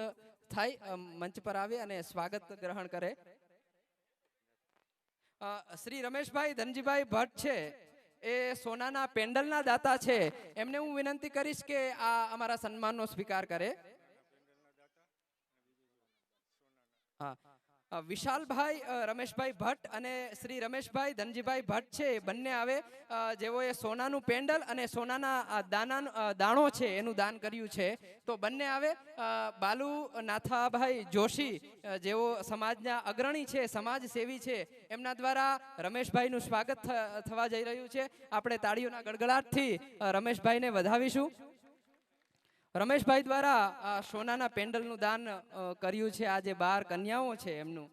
થાય, મંચ પર આવે અને સ્વાગત ગ્રહણ કરે. શ્રી રમેશભાઈ ધનજીભાઈ ભટ્ટ છે, એ સોનાના પેન્ડલના દાતા છે, એમને હું વિનંતી કરીશ કે આ અમારા સન્માનનો સ્વીકાર કરે. વિશાલભાઈ રમેશભાઈ ભટ્ટ અને શ્રી રમેશભાઈ ધનજીભાઈ ભટ્ટ છે, બંને આવે, જેઓએ સોનાનું પેન્ડલ અને સોનાના દાણો છે એનું દાન કર્યું છે, તો બંને આવે. બાલુ નાથાભાઈ જોશી, જેઓ સમાજના અગ્રણી છે, સમાજ સેવી છે, એમના દ્વારા રમેશભાઈનું સ્વાગત થવા જઈ રહ્યું છે. આપણે તાળીઓના ગડગડાટથી રમેશભાઈને વધાવીશું. રમેશભાઈ દ્વારા સોનાના પેન્ડલનું દાન કર્યું છે. આ જે 12 કન્યાઓ છે એમનું,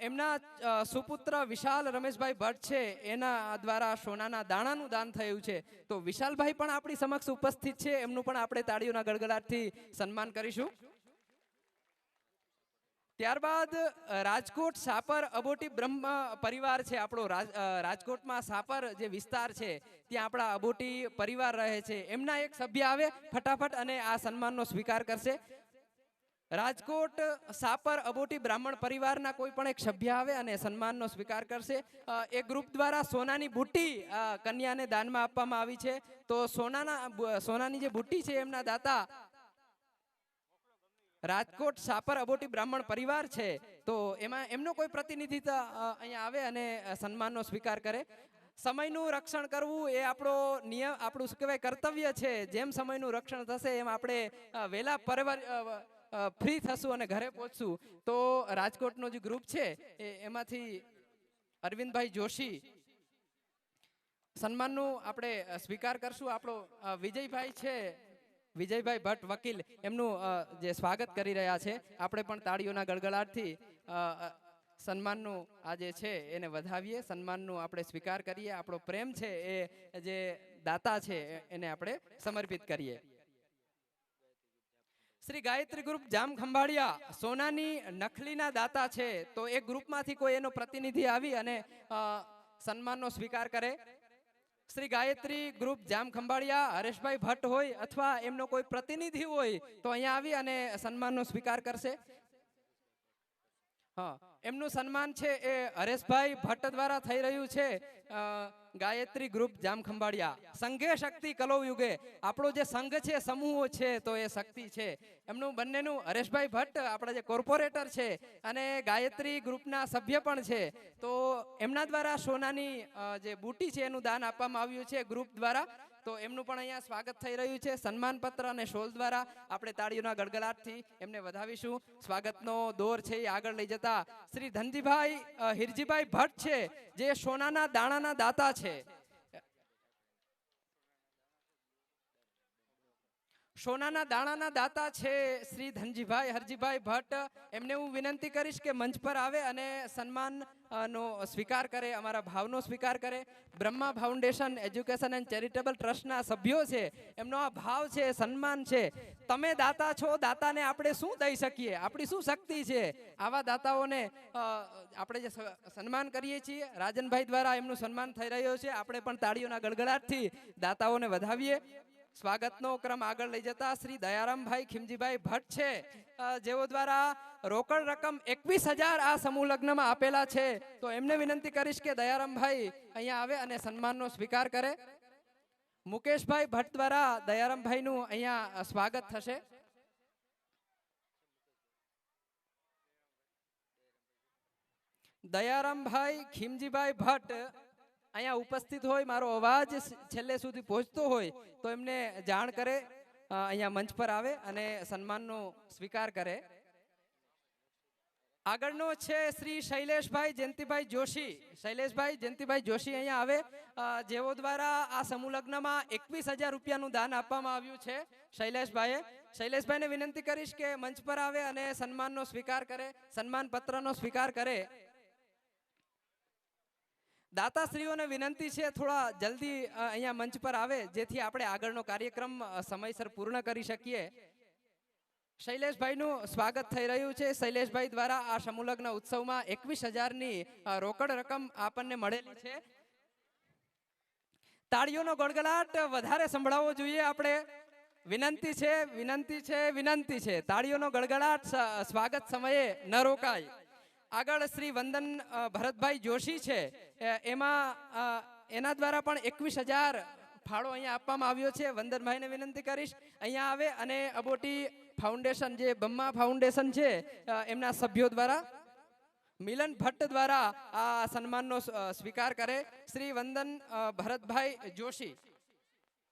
એમના સુપુત્ર વિશાલ રમેશભાઈ ભટ્ટ છે, એના દ્વારા સોનાના દાણાનું દાન થયું છે. તો વિશાલભાઈ પણ આપણી સમક્ષ ઉપસ્થિત છે, એમનું પણ આપણે તાળીઓના ગડગડાટથી સન્માન કરીશું. ત્યારબાદ રાજકોટ સાપર અબોટી બ્રહ્મ પરિવાર છે આપણો રાજકોટમાં સાપર જે વિસ્તાર છે ત્યાં આપણા અબોટી પરિવાર રહે છે. એમના એક સભ્ય આવે ફટાફટ અને આ સન્માનનો સ્વીકાર કરશે. રાજકોટ સાપર અબોટી બ્રાહ્મણ પરિવારના કોઈ પણ એક સભ્ય આવે અને સન્માનનો સ્વીકાર કરશે. એક ગ્રુપ દ્વારા સોનાની બુટ્ટી કન્યાને દાનમાં આપવામાં આવી છે. તો સોનાની જે બુટ્ટી છે એમના દાતા રાજકોટ સાપર અબોટી બ્રાહ્મણ પરિવાર છે. તો એમાં એમનો કોઈ પ્રતિનિધિ અહીંયા આવે અને સન્માનનો સ્વીકાર કરે. સમયનું રક્ષણ કરવું એ આપણો નિયમ, આપણું શું કહેવાય કર્તવ્ય છે. જેમ સમયનું રક્ષણ થશે એમ આપણે વહેલા ફ્રી થશું અને ઘરે પહોંચશું. તો રાજકોટનો જે ગ્રુપ છે એમાંથી અરવિંદભાઈ જોશી સન્માનનું આપણે સ્વીકાર કરશું. આપણો વિજયભાઈ છે, વિજયભાઈ ભટ્ટ વકીલ, એમનું જે સ્વાગત કરી રહ્યા છે. આપણે પણ તાળીઓના ગળગળાટથી સન્માનનું આ જે છે એને વધાવીએ, સન્માનનું આપણે સ્વીકાર કરીએ. આપણો પ્રેમ છે એ જે દાતા છે એને આપણે સમર્પિત કરીએ. શ્રી ગાયત્રી ગ્રુપ જામ ખંભાળિયા સોનાની નખલીના દાતા છે. તો એક ગ્રુપમાંથી કોઈ એનો પ્રતિનિધિ આવી અને સન્માનનો સ્વીકાર કરે. શ્રી ગાયત્રી ગ્રુપ જામ ખંભાળિયા હરેશભાઈ ભટ્ટ હોય અથવા એમનો કોઈ પ્રતિનિધિ હોય તો અહીંયા આવી અને સન્માનનો સ્વીકાર કરશે. હા, એમનું સન્માન છે એ હરેશભાઈ ભટ્ટ દ્વારા થઈ રહ્યું છે. ગાયત્રી ગ્રુપ જામ ખંભાળિયા સંઘે શક્તિ કલો યુગે, આપણો જે સંઘ છે, સમૂહો છે, તો એ શક્તિ છે. એમનું બંનેનું હરેશભાઈ ભટ્ટ આપણા જે કોર્પોરેટર છે અને ગાયત્રી ગ્રુપના સભ્ય પણ છે. તો એમના દ્વારા સોનાની જે બુટી છે એનું દાન આપવામાં આવ્યું છે ગ્રુપ દ્વારા. તો એમનું પણ અહીંયા સ્વાગત થઈ રહ્યું છે. સન્માનપત્ર અને શોલ દ્વારા આપણે તાળીઓના ગડગડાટથી એમને વધાવીશું. સ્વાગતનો દોર છે એ આગળ લઈ જતા શ્રી ધનજીભાઈ હિરજીભાઈ ભટ્ટ છે જે સોનાના દાણાના દાતા છે. સોનાના દાણાના દાતા છે શ્રી ધનજીભાઈ હરજીભાઈ ભટ્ટ. એમને હું વિનંતી કરીશ કે મંચ પર આવે અને સન્માન નો સ્વીકાર કરે, અમારા ભાવનો સ્વીકાર કરે. Brahma foundation education and charitable ટ્રસ્ટના સભ્યો છે, એમનો આ ભાવ છે, સન્માન છે. તમે દાતા છો, દાતાને આપણે શું દઈ શકીએ, આપણી શું શક્તિ છે. આવા દાતાઓને આપણે જે સન્માન કરીએ છીએ રાજનભાઈ દ્વારા એમનું સન્માન થઈ રહ્યો છે. આપણે પણ તાળીઓના ગડગડાટથી દાતાઓને વધાવીએ. સ્વાગતનો ક્રમ આગળ લઈ જતા શ્રી દયારામભાઈ ખીમજીભાઈ ભટ્ટ છે જેઓ દ્વારા રોકડ રકમ 21,000 આ સમૂહ લગ્નમાં આપેલા છે. તો એમને વિનંતી કરીશ કે દયારામભાઈ અહીંયા આવે અને સન્માનનો સ્વીકાર કરે. મુકેશભાઈ ભટ્ટ દ્વારા દયારામભાઈનું અહીંયા સ્વાગત થશે. દયારામભાઈ ખીમજીભાઈ ભટ્ટ અહીંયા ઉપસ્થિત હોય, મારો અવાજ છેલ્લે સુધી પહોંચતો હોય તો એમને જાણ કરે, અહીંયા મંચ પર આવે અને સન્માનનો સ્વીકાર કરે. આગળનો છે શ્રી શૈલેષભાઈ જયંતિભાઈ જોશી. શૈલેષભાઈ જયંતિભાઈ જોશી અહીંયા આવે જેઓ દ્વારા આ સમૂહ લગ્નમાં 21,000 રૂપિયાનું દાન આપવામાં આવ્યું છે. શૈલેષભાઈને વિનંતી કરીશ કે મંચ પર આવે અને સન્માનનો સ્વીકાર કરે, સન્માન પત્રનો સ્વીકાર કરે. દાતાશ્રીઓને વિનંતી છે થોડા જલ્દી અહીંયા મંચ પર આવે જેથી આપણે આગળનો કાર્યક્રમ સમયસર પૂર્ણ કરી શકીએ. શૈલેષભાઈનું સ્વાગત થઈ રહ્યું છે. શૈલેષભાઈ દ્વારા આ સમૂહલગ્ન ઉત્સવમાં 21,000ની રોકડ રકમ આપણને મળેલી છે. તાળીઓનો ગડગડાટ વધારે સંભળાવવો જોઈએ આપણે. વિનંતી છે, વિનંતી છે, વિનંતી છે. તાળીઓનો ગડગડાટ સ્વાગત સમયે ન રોકાય. આગળ શ્રી વંદન ભરતભાઈ જોશી છે, એના દ્વારા પણ 21,000 ફાળો અહીંયા આપવામાં આવ્યો છે. વંદનભાઈને વિનંતી કરીશ અહીંયા આવે અને અબોટી ફાઉન્ડેશન જે બ્રહ્મા ફાઉન્ડેશન છે એમના સભ્યો દ્વારા મિલન ભટ્ટ દ્વારા આ સન્માનનો સ્વીકાર કરે. શ્રી વંદન ભરતભાઈ જોશી,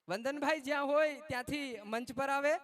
વંદનભાઈ જ્યાં હોય ત્યાંથી મંચ પર આવે